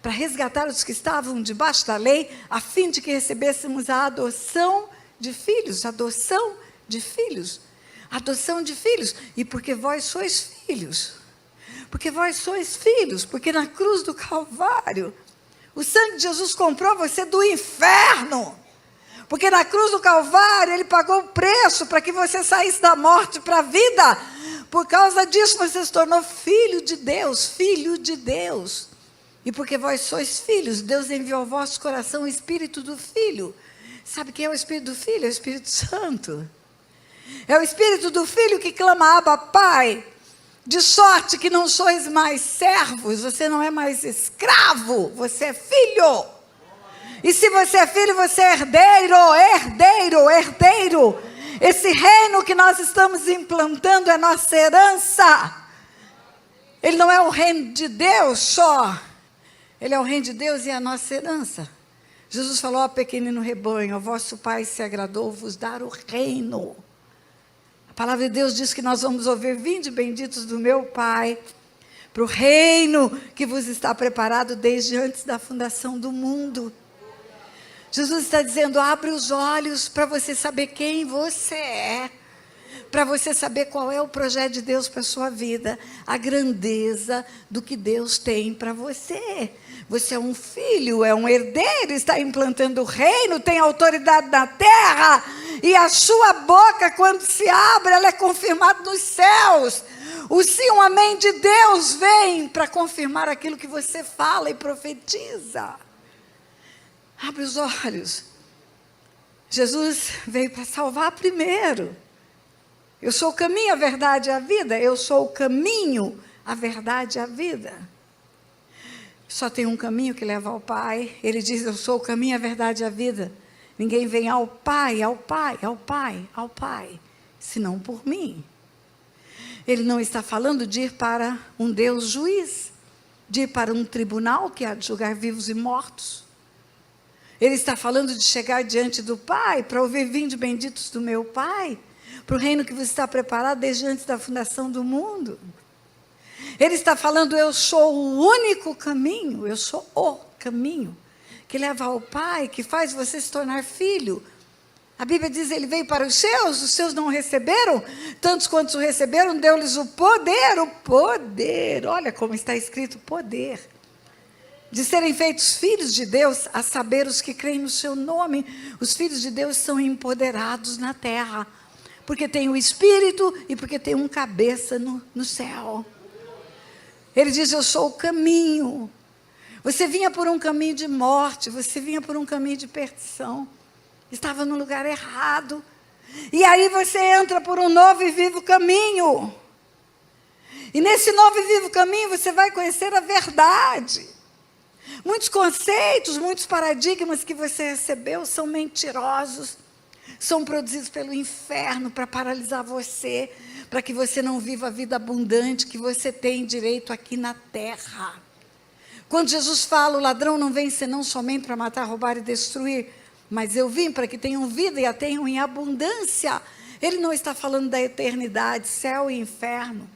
para resgatar os que estavam debaixo da lei, a fim de que recebêssemos a adoção de filhos, adoção de filhos, adoção de filhos. E porque vós sois filhos, porque na cruz do Calvário, o sangue de Jesus comprou você do inferno. Porque na cruz do Calvário, ele pagou o preço para que você saísse da morte para a vida. Por causa disso, você se tornou filho de Deus, filho de Deus. E porque vós sois filhos, Deus enviou ao vosso coração o Espírito do Filho. Sabe quem é o Espírito do Filho? É o Espírito Santo. É o Espírito do Filho que clama, Abba, Pai. De sorte que não sois mais servos, você não é mais escravo, você é filho. E se você é filho, você é herdeiro. Esse reino que nós estamos implantando é nossa herança. Ele não é o reino de Deus só. Ele é o reino de Deus e é a nossa herança. Jesus falou, ó pequenino rebanho, o vosso Pai se agradou vos dar o reino. A palavra de Deus diz que nós vamos ouvir, vinde benditos do meu Pai, para o reino que vos está preparado desde antes da fundação do mundo. Jesus está dizendo, abre os olhos para você saber quem você é, para você saber qual é o projeto de Deus para a sua vida, a grandeza do que Deus tem para você. Você é um filho, é um herdeiro, está implantando o reino, tem autoridade na terra, e a sua boca, quando se abre, ela é confirmada nos céus. O sim, um amém de Deus vem para confirmar aquilo que você fala e profetiza. Abre os olhos. Jesus veio para salvar primeiro. Eu sou o caminho, a verdade e a vida. Eu sou o caminho, a verdade e a vida. Só tem um caminho que leva ao Pai. Ele diz, eu sou o caminho, a verdade e a vida. Ninguém vem ao Pai, senão por mim. Ele não está falando de ir para um Deus juiz, de ir para um tribunal que há de julgar vivos e mortos. Ele está falando de chegar diante do Pai, para ouvir, vinde benditos do meu Pai, para o reino que vos está preparado desde antes da fundação do mundo. Ele está falando, eu sou o único caminho, eu sou o caminho, que leva ao Pai, que faz você se tornar filho. A Bíblia diz, ele veio para os seus não o receberam, tantos quantos o receberam, deu-lhes o poder, olha como está escrito, poder, de serem feitos filhos de Deus, a saber os que creem no seu nome. Os filhos de Deus são empoderados na terra, porque tem o Espírito e porque tem um cabeça no céu. Ele diz, eu sou o caminho. Você vinha por um caminho de morte, você vinha por um caminho de perdição, estava no lugar errado, e aí você entra por um novo e vivo caminho, e nesse novo e vivo caminho você vai conhecer a verdade. Muitos conceitos, muitos paradigmas que você recebeu são mentirosos, são produzidos pelo inferno para paralisar você, para que você não viva a vida abundante que você tem direito aqui na terra. Quando Jesus fala, o ladrão não vem senão somente para matar, roubar e destruir, mas eu vim para que tenham vida e a tenham em abundância. Ele não está falando da eternidade, céu e inferno.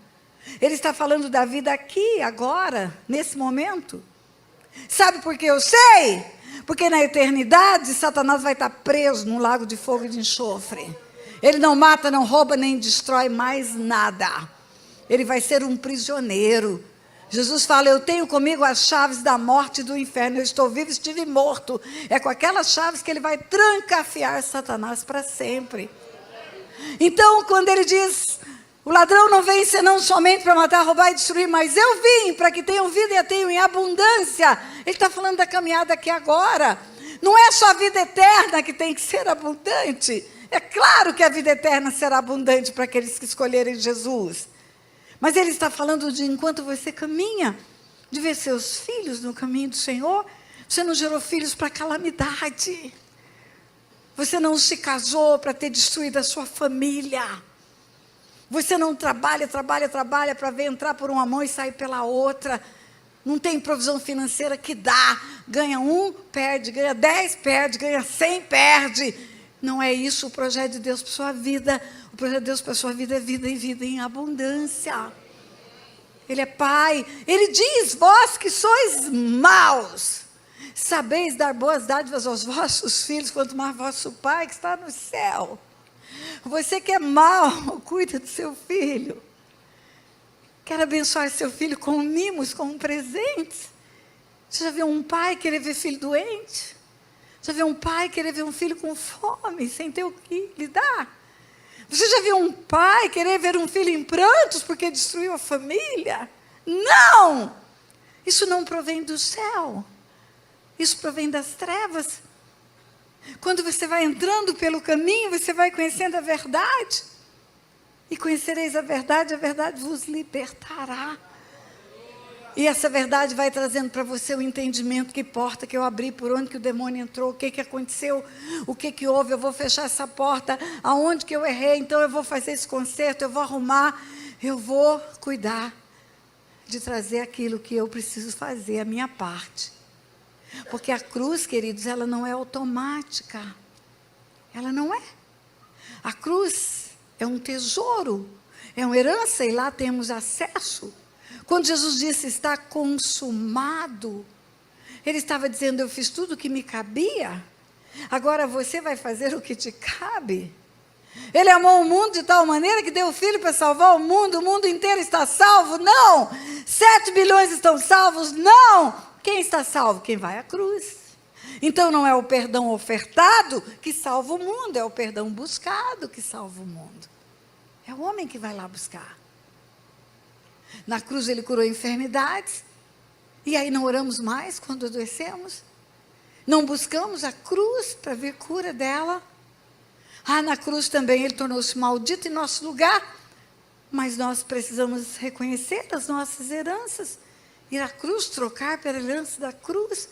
Ele está falando da vida aqui, agora, nesse momento. Sabe por que eu sei? Porque na eternidade, Satanás vai estar preso num lago de fogo e de enxofre. Ele não mata, não rouba, nem destrói mais nada. Ele vai ser um prisioneiro. Jesus fala, eu tenho comigo as chaves da morte e do inferno. Eu estou vivo, estive morto. É com aquelas chaves que ele vai trancafiar Satanás para sempre. Então, quando ele diz, o ladrão não vem senão somente para matar, roubar e destruir, mas eu vim para que tenham vida e a tenham em abundância. Ele está falando da caminhada aqui agora. Não é só a vida eterna que tem que ser abundante. É claro que a vida eterna será abundante para aqueles que escolherem Jesus. Mas ele está falando de enquanto você caminha, de ver seus filhos no caminho do Senhor. Você não gerou filhos para calamidade. Você não se casou para ter destruído a sua família. Você não trabalha para ver entrar por uma mão e sair pela outra. Não tem provisão financeira que dá. Ganha 1, perde. Ganha 10, perde. Ganha 100, perde. Não é isso o projeto de Deus para a sua vida. O projeto de Deus para a sua vida é vida e vida em abundância. Ele é Pai. Ele diz, vós que sois maus, sabeis dar boas dádivas aos vossos filhos, quanto mais vosso Pai que está no céu. Você que é mau, cuida do seu filho. Quer abençoar seu filho com mimos, com presentes. Você já viu um pai querer ver filho doente? Já viu um pai querer ver um filho com fome, sem ter o que lhe dar? Você já viu um pai querer ver um filho em prantos porque destruiu a família? Não! Isso não provém do céu. Isso provém das trevas. Quando você vai entrando pelo caminho, você vai conhecendo a verdade. E conhecereis a verdade vos libertará. E essa verdade vai trazendo para você o entendimento, que porta que eu abri, por onde que o demônio entrou, o que aconteceu, o que houve, eu vou fechar essa porta, aonde que eu errei, então eu vou fazer esse conserto, eu vou arrumar, eu vou cuidar de trazer aquilo que eu preciso fazer, a minha parte. Porque a cruz, queridos, ela não é automática. Ela não é. A cruz é um tesouro, é uma herança e lá temos acesso. Quando Jesus disse, está consumado, ele estava dizendo, eu fiz tudo o que me cabia, agora você vai fazer o que te cabe. Ele amou o mundo de tal maneira que deu o Filho para salvar o mundo inteiro está salvo? Não! 7 bilhões estão salvos? Não! Quem está salvo? Quem vai à cruz. Então não é o perdão ofertado que salva o mundo, é o perdão buscado que salva o mundo. É o homem que vai lá buscar. Na cruz ele curou enfermidades. E aí não oramos mais quando adoecemos? Não buscamos a cruz para ver cura dela? Na cruz também ele tornou-se maldito em nosso lugar. Mas nós precisamos reconhecer as nossas heranças. Ir à cruz, trocar pela herança da cruz.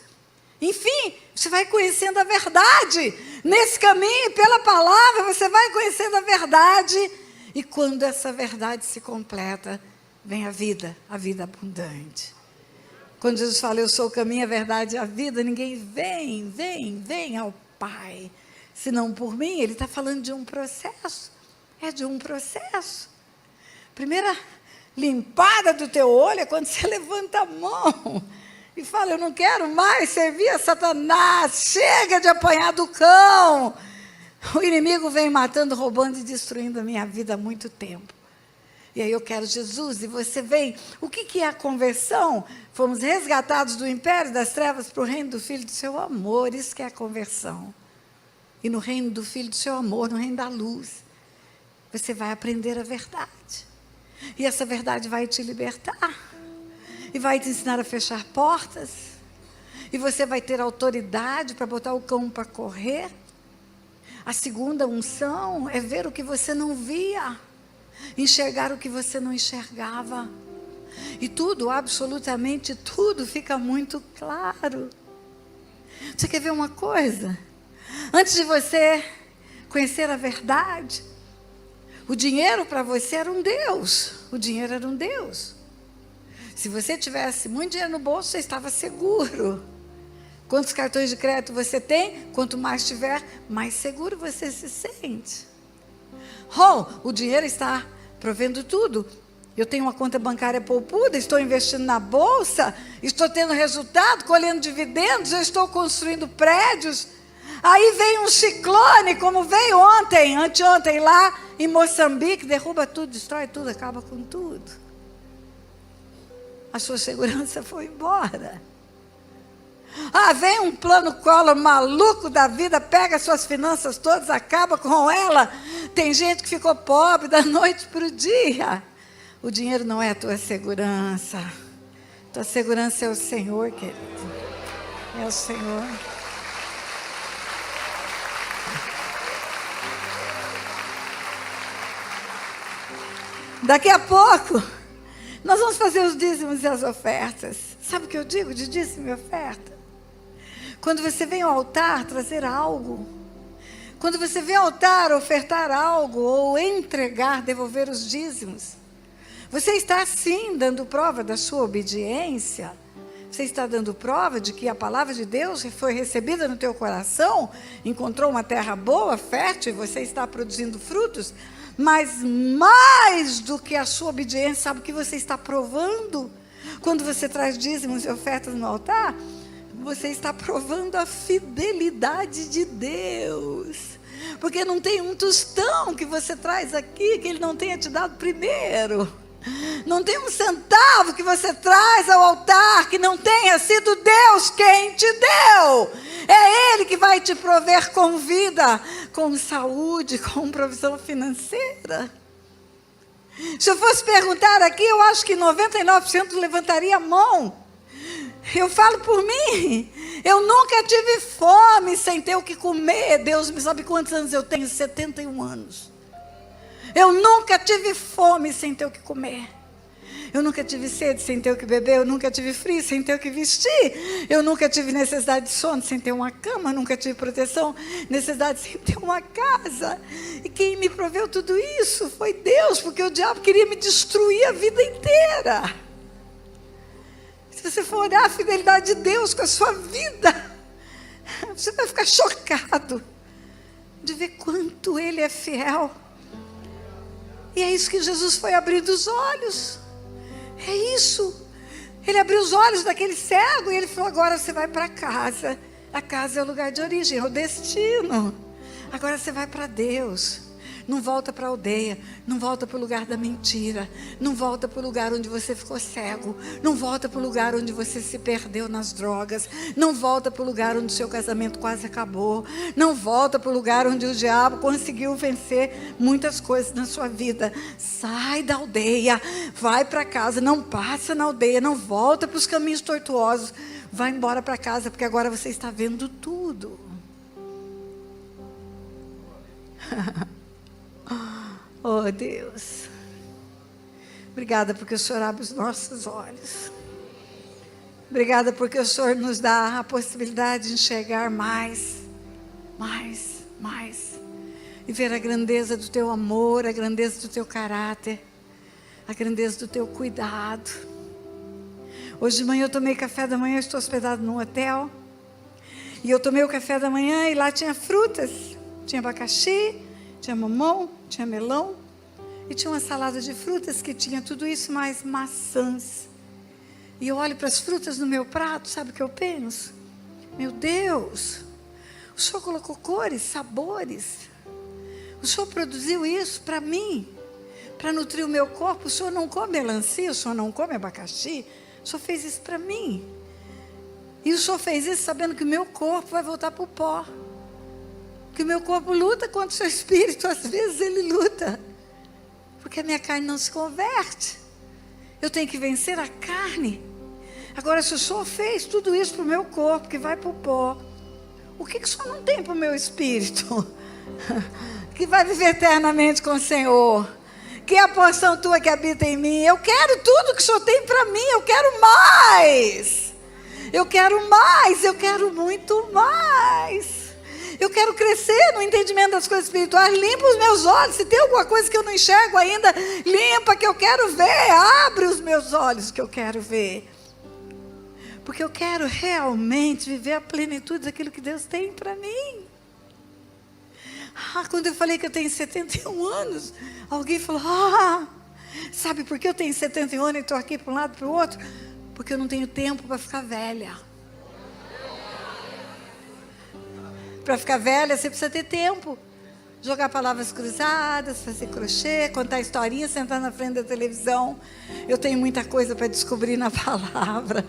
Enfim, você vai conhecendo a verdade. Nesse caminho, pela palavra, você vai conhecendo a verdade. E quando essa verdade se completa, vem a vida abundante. Quando Jesus fala, eu sou o caminho, a verdade e a vida, ninguém vem ao Pai, senão por mim. Ele está falando de um processo. É de um processo. Primeira limpada do teu olho é quando você levanta a mão e fala, eu não quero mais servir a Satanás, chega de apanhar do cão. O inimigo vem matando, roubando e destruindo a minha vida há muito tempo. E aí eu quero Jesus, e você vem. O que é a conversão? Fomos resgatados do império das trevas para o reino do Filho do seu amor. Isso que é a conversão. E no reino do Filho do seu amor, no reino da luz, você vai aprender a verdade. E essa verdade vai te libertar. E vai te ensinar a fechar portas. E você vai ter autoridade para botar o cão para correr. A segunda unção é ver o que você não via. Enxergar o que você não enxergava. E tudo, absolutamente tudo, fica muito claro. Você quer ver uma coisa? Antes de você conhecer a verdade, o dinheiro para você era um Deus. O dinheiro era um Deus. Se você tivesse muito dinheiro no bolso, você estava seguro. Quantos cartões de crédito você tem? Quanto mais tiver, mais seguro você se sente. O dinheiro está provendo tudo. Eu tenho uma conta bancária poupuda, estou investindo na bolsa, estou tendo resultado, colhendo dividendos, eu estou construindo prédios. Aí vem um ciclone, como veio ontem, anteontem lá em Moçambique, derruba tudo, destrói tudo, acaba com tudo. A sua segurança foi embora. Vem um plano Collor maluco da vida, pega suas finanças todas, acaba com ela. Tem gente que ficou pobre da noite para o dia. O dinheiro não é a tua segurança. Tua segurança é o Senhor, querido. É o Senhor. Daqui a pouco, nós vamos fazer os dízimos e as ofertas. Sabe o que eu digo de dízimo e oferta? Quando você vem ao altar trazer algo, quando você vem ao altar ofertar algo, ou entregar, devolver os dízimos, você está sim dando prova da sua obediência, você está dando prova de que a palavra de Deus foi recebida no teu coração, encontrou uma terra boa, fértil, e você está produzindo frutos, mas mais do que a sua obediência, sabe o que você está provando? Quando você traz dízimos e ofertas no altar, você está provando a fidelidade de Deus. Porque não tem um tostão que você traz aqui que Ele não tenha te dado primeiro. Não tem um centavo que você traz ao altar que não tenha sido Deus quem te deu. É Ele que vai te prover com vida, com saúde, com provisão financeira. Se eu fosse perguntar aqui, eu acho que 99% levantaria a mão. Eu falo por mim, eu nunca tive fome sem ter o que comer. Deus me sabe quantos anos eu tenho? 71 anos. Eu nunca tive fome sem ter o que comer. Eu nunca tive sede sem ter o que beber. Eu nunca tive frio sem ter o que vestir. Eu nunca tive necessidade de sono sem ter uma cama. Nunca tive proteção, necessidade sem ter uma casa. E quem me proveu tudo isso foi Deus, porque o diabo queria me destruir a vida inteira. Se você for olhar a fidelidade de Deus com a sua vida, você vai ficar chocado de ver quanto Ele é fiel. E é isso que Jesus foi abrindo os olhos. É isso. Ele abriu os olhos daquele cego e Ele falou, agora você vai para casa. A casa é o lugar de origem, é o destino. Agora você vai para Deus. Não volta para a aldeia, não volta para o lugar da mentira, não volta para o lugar onde você ficou cego, não volta para o lugar onde você se perdeu nas drogas, não volta para o lugar onde o seu casamento quase acabou, não volta para o lugar onde o diabo conseguiu vencer muitas coisas na sua vida. Sai da aldeia, vai para casa, não passa na aldeia, não volta para os caminhos tortuosos, vai embora para casa, porque agora você está vendo tudo. Oh Deus, obrigada porque o Senhor abre os nossos olhos. Obrigada porque o Senhor nos dá a possibilidade de enxergar mais. E ver a grandeza do Teu amor, a grandeza do Teu caráter, a grandeza do Teu cuidado. Hoje de manhã eu tomei café da manhã, estou hospedado num hotel. E eu tomei o café da manhã e lá tinha frutas, tinha abacaxi, tinha mamão, tinha melão e tinha uma salada de frutas que tinha tudo isso, mais maçãs. E eu olho para as frutas no meu prato, sabe o que eu penso? Meu Deus, o Senhor colocou cores, sabores. O Senhor produziu isso para mim, para nutrir o meu corpo. O Senhor não come melancia, o Senhor não come abacaxi. O Senhor fez isso para mim. E o Senhor fez isso sabendo que o meu corpo vai voltar para o pó. Que o meu corpo luta contra o seu espírito, às vezes ele luta, porque a minha carne não se converte. Eu tenho que vencer a carne. Agora, se o Senhor fez tudo isso para o meu corpo, que vai para o pó, o que o Senhor não tem para o meu espírito? Que vai viver eternamente com o Senhor, que é a porção tua que habita em mim. Eu quero tudo que o Senhor tem para mim, eu quero mais. Eu quero mais, eu quero muito mais. Eu quero crescer no entendimento das coisas espirituais. Limpa os meus olhos. Se tem alguma coisa que eu não enxergo ainda, limpa, que eu quero ver. Abre os meus olhos que eu quero ver. Porque eu quero realmente viver a plenitude daquilo que Deus tem para mim. Quando eu falei que eu tenho 71 anos, alguém falou, Sabe por que eu tenho 71 anos e estou aqui para um lado e para o outro? Porque eu não tenho tempo para ficar velha. Para ficar velha, você precisa ter tempo. Jogar palavras cruzadas, fazer crochê, contar historinha, sentar na frente da televisão. Eu tenho muita coisa para descobrir na palavra.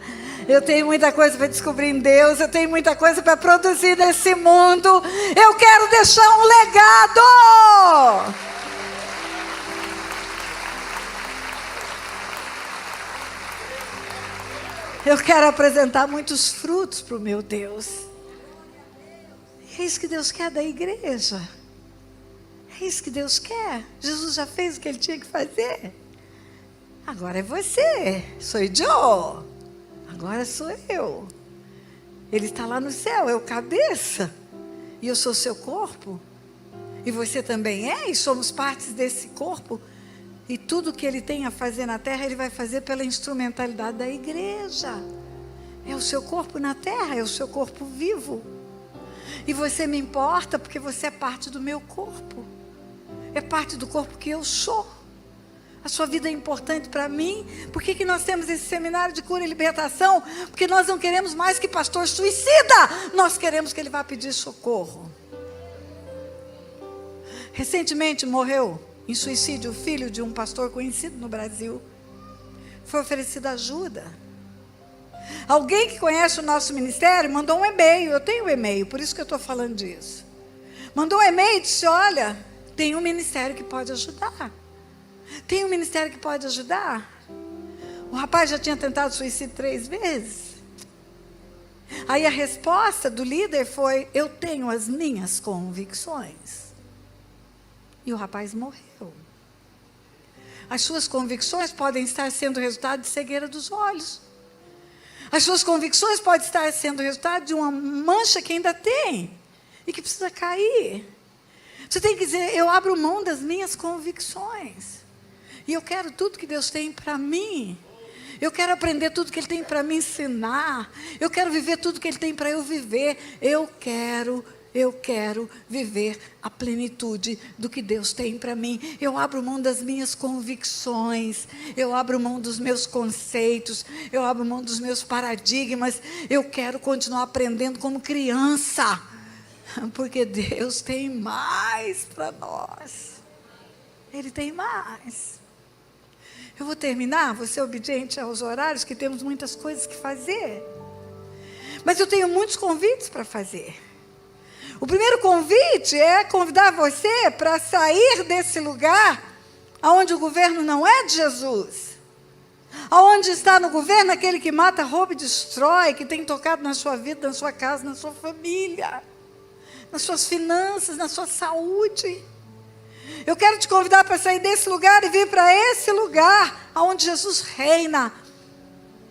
Eu tenho muita coisa para descobrir em Deus. Eu tenho muita coisa para produzir nesse mundo. Eu quero deixar um legado. Eu quero apresentar muitos frutos para o meu Deus. É isso que Deus quer da igreja. É isso que Deus quer. Jesus já fez o que Ele tinha que fazer. Agora é você. Sou eu. Agora sou eu. Ele está lá no céu, é o cabeça. E eu sou seu corpo. E você também é. E somos partes desse corpo. E tudo que Ele tem a fazer na terra, Ele vai fazer pela instrumentalidade da igreja. É o seu corpo na terra, é o seu corpo vivo. E você me importa porque você é parte do meu corpo. É parte do corpo que eu sou. A sua vida é importante para mim. Por que nós temos esse seminário de cura e libertação? Porque nós não queremos mais que pastor suicida. Nós queremos que ele vá pedir socorro. Recentemente morreu em suicídio o filho de um pastor conhecido no Brasil. Foi oferecida ajuda. Alguém que conhece o nosso ministério mandou um e-mail. Eu tenho um e-mail, por isso que eu estou falando disso. Mandou um e-mail e disse, olha, tem um ministério que pode ajudar. Tem um ministério que pode ajudar. O rapaz já tinha tentado suicídio 3 vezes. Aí a resposta do líder foi, eu tenho as minhas convicções. E o rapaz morreu. As suas convicções podem estar sendo resultado de cegueira dos olhos. As suas convicções podem estar sendo resultado de uma mancha que ainda tem e que precisa cair. Você tem que dizer, eu abro mão das minhas convicções. E eu quero tudo que Deus tem para mim. Eu quero aprender tudo que Ele tem para me ensinar. Eu quero viver tudo que Ele tem para eu viver. Eu quero viver a plenitude do que Deus tem para mim. Eu abro mão das minhas convicções. Eu abro mão dos meus conceitos. Eu abro mão dos meus paradigmas. Eu quero continuar aprendendo como criança. Porque Deus tem mais para nós. Ele tem mais. Eu vou terminar, vou ser obediente aos horários, que temos muitas coisas que fazer. Mas eu tenho muitos convites para fazer. O primeiro convite é convidar você para sair desse lugar onde o governo não é de Jesus. Aonde está no governo aquele que mata, rouba e destrói, que tem tocado na sua vida, na sua casa, na sua família, nas suas finanças, na sua saúde. Eu quero te convidar para sair desse lugar e vir para esse lugar onde Jesus reina.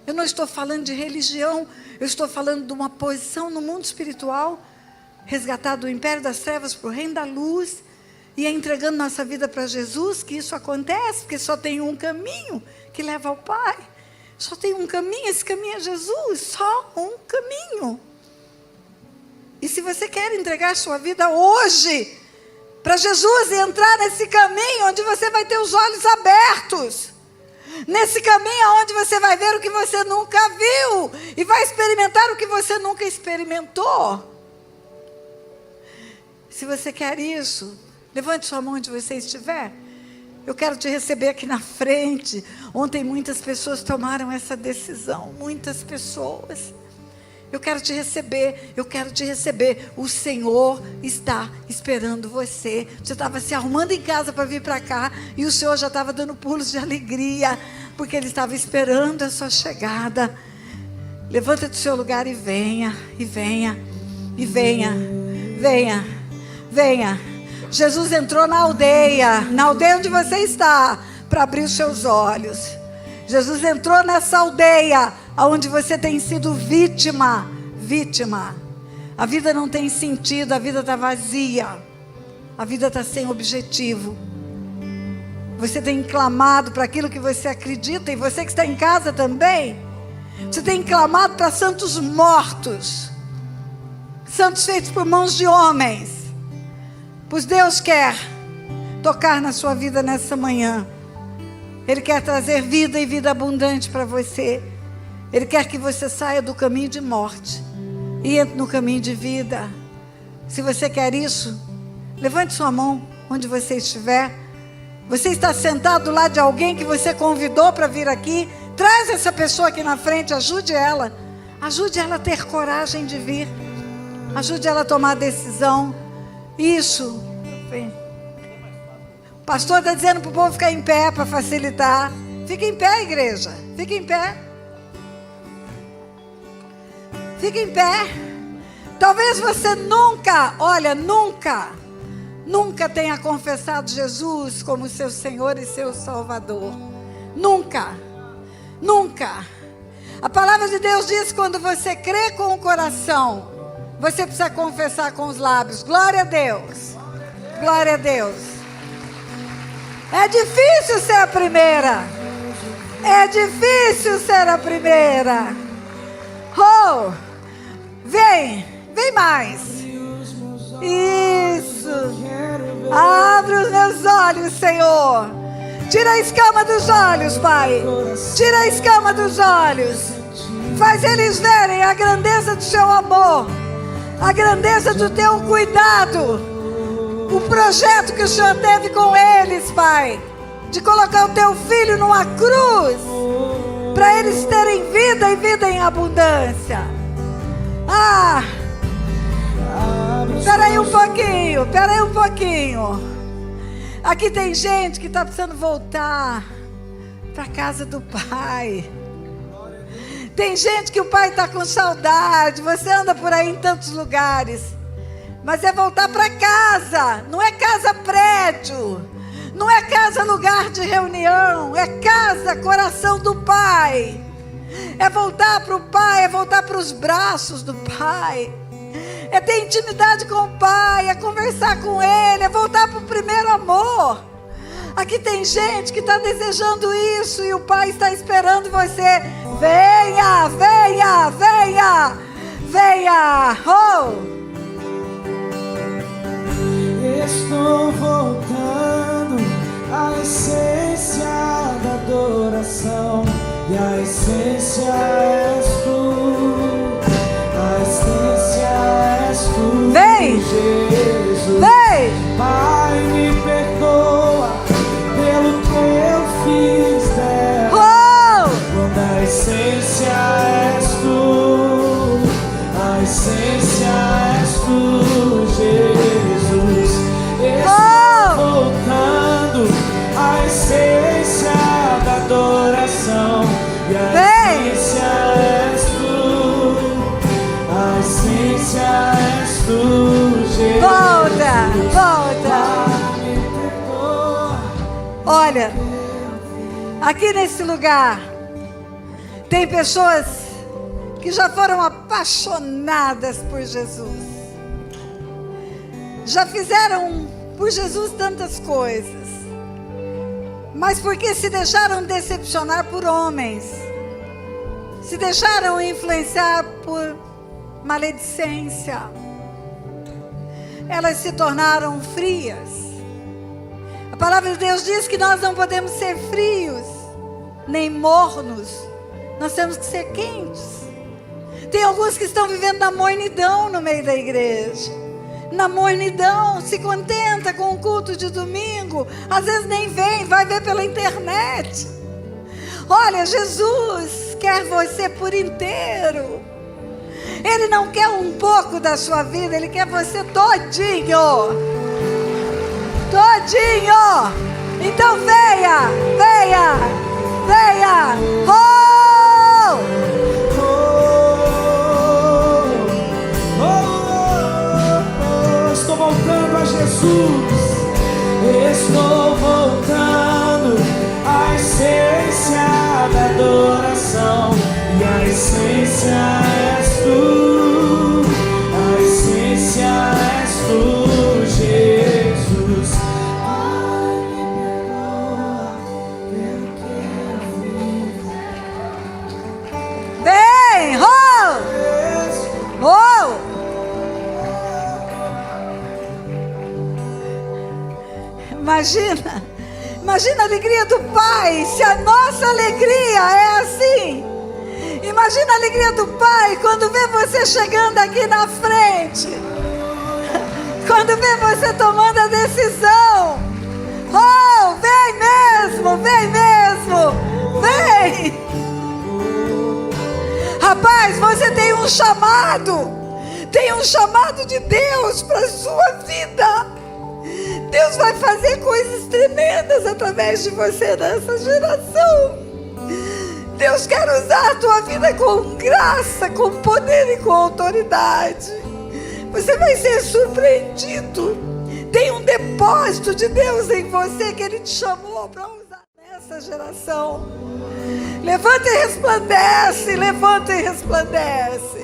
Eu não estou falando de religião, eu estou falando de uma posição no mundo espiritual, resgatar do império das trevas para o reino da luz, e entregando nossa vida para Jesus, que isso acontece, porque só tem um caminho que leva ao Pai. Só tem um caminho, esse caminho é Jesus, só um caminho. E se você quer entregar sua vida hoje para Jesus e entrar nesse caminho onde você vai ter os olhos abertos, nesse caminho onde você vai ver o que você nunca viu e vai experimentar o que você nunca experimentou. Se você quer isso, levante sua mão onde você estiver. Eu quero te receber aqui na frente. Ontem muitas pessoas tomaram essa decisão, muitas pessoas. Eu quero te receber, eu quero te receber. O Senhor está esperando você. Você estava se arrumando em casa para vir para cá e o Senhor já estava dando pulos de alegria, porque Ele estava esperando a sua chegada. Levanta do seu lugar e venha, e venha, e venha, venha, venha. Jesus entrou na aldeia onde você está, para abrir os seus olhos. Jesus entrou nessa aldeia onde você tem sido vítima. A vida não tem sentido, a vida está vazia, a vida está sem objetivo. Você tem clamado para aquilo que você acredita, e você que está em casa também, você tem clamado para santos mortos, santos feitos por mãos de homens. Pois Deus quer tocar na sua vida nessa manhã. Ele quer trazer vida e vida abundante para você. Ele quer que você saia do caminho de morte e entre no caminho de vida. Se você quer isso, levante sua mão onde você estiver. Você está sentado lá de alguém que você convidou para vir aqui. Traz essa pessoa aqui na frente, ajude ela. Ajude ela a ter coragem de vir. Ajude ela a tomar a decisão. Isso. O pastor está dizendo para o povo ficar em pé para facilitar. Fica em pé, igreja. Fica em pé. Fica em pé. Talvez você nunca tenha confessado Jesus como seu Senhor e seu Salvador. Nunca. A palavra de Deus diz que quando você crê com o coração, você precisa confessar com os lábios. Glória a Deus. Glória a Deus. É difícil ser a primeira. É difícil ser a primeira. Oh, vem mais. Isso. Abre os meus olhos, Senhor. Tira a escama dos olhos, Pai. Tira a escama dos olhos. Faz eles verem a grandeza do seu amor, a grandeza do teu cuidado. O projeto que o Senhor teve com eles, Pai, de colocar o teu filho numa cruz, para eles terem vida e vida em abundância. Espera aí um pouquinho. Aqui tem gente que está precisando voltar para a casa do Pai. Tem gente que o Pai está com saudade. Você anda por aí em tantos lugares, mas é voltar para casa. Não é casa prédio, não é casa lugar de reunião, é casa, coração do Pai. É voltar para o Pai, é voltar para os braços do Pai, é ter intimidade com o Pai, é conversar com Ele, é voltar para o primeiro amor. Aqui tem gente que está desejando isso e o Pai está esperando você. Venha, venha, venha, venha. Oh! Estou voltando à essência da adoração, e a essência és tu, a essência és tu. Vem! Jesus. Vem! Pai, me perdoa pelo que eu fiz dela. Oh! Quando a essência és tu, a essência és tu, Jesus. Estou voltando à essência da adoração, e a essência és tu, a essência és tu, Jesus. Volta! Olha, aqui nesse lugar tem pessoas que já foram apaixonadas por Jesus. Já fizeram por Jesus tantas coisas, mas porque se deixaram decepcionar por homens, se deixaram influenciar por maledicência, elas se tornaram frias. A palavra de Deus diz que nós não podemos ser frios, nem mornos, nós temos que ser quentes. Tem alguns que estão vivendo na mornidão no meio da igreja. Na mornidão, se contenta com o culto de domingo, às vezes nem vem, vai ver pela internet. Olha, Jesus quer você por inteiro. Ele não quer um pouco da sua vida, Ele quer você todinho. Todinho. Então venha, venha, venha. Oh! Estou voltando a Jesus. Estou voltando à essência da adoração, e a essência és tu, a essência és tu, Jesus. Ai, me perdoa pelo que eu fiz. Vem, oh! Oh! Imagina a alegria do Pai, se a nossa alegria é assim. Imagina a alegria do Pai quando vê você chegando aqui na frente. Quando vê você tomando a decisão. Oh, vem mesmo, vem mesmo, vem. Rapaz, você tem um chamado de Deus para a sua vida. Deus vai fazer coisas tremendas através de você nessa geração. Deus quer usar a tua vida com graça, com poder e com autoridade. Você vai ser surpreendido. Tem um depósito de Deus em você que Ele te chamou para usar nessa geração. Levanta e resplandece, levanta e resplandece.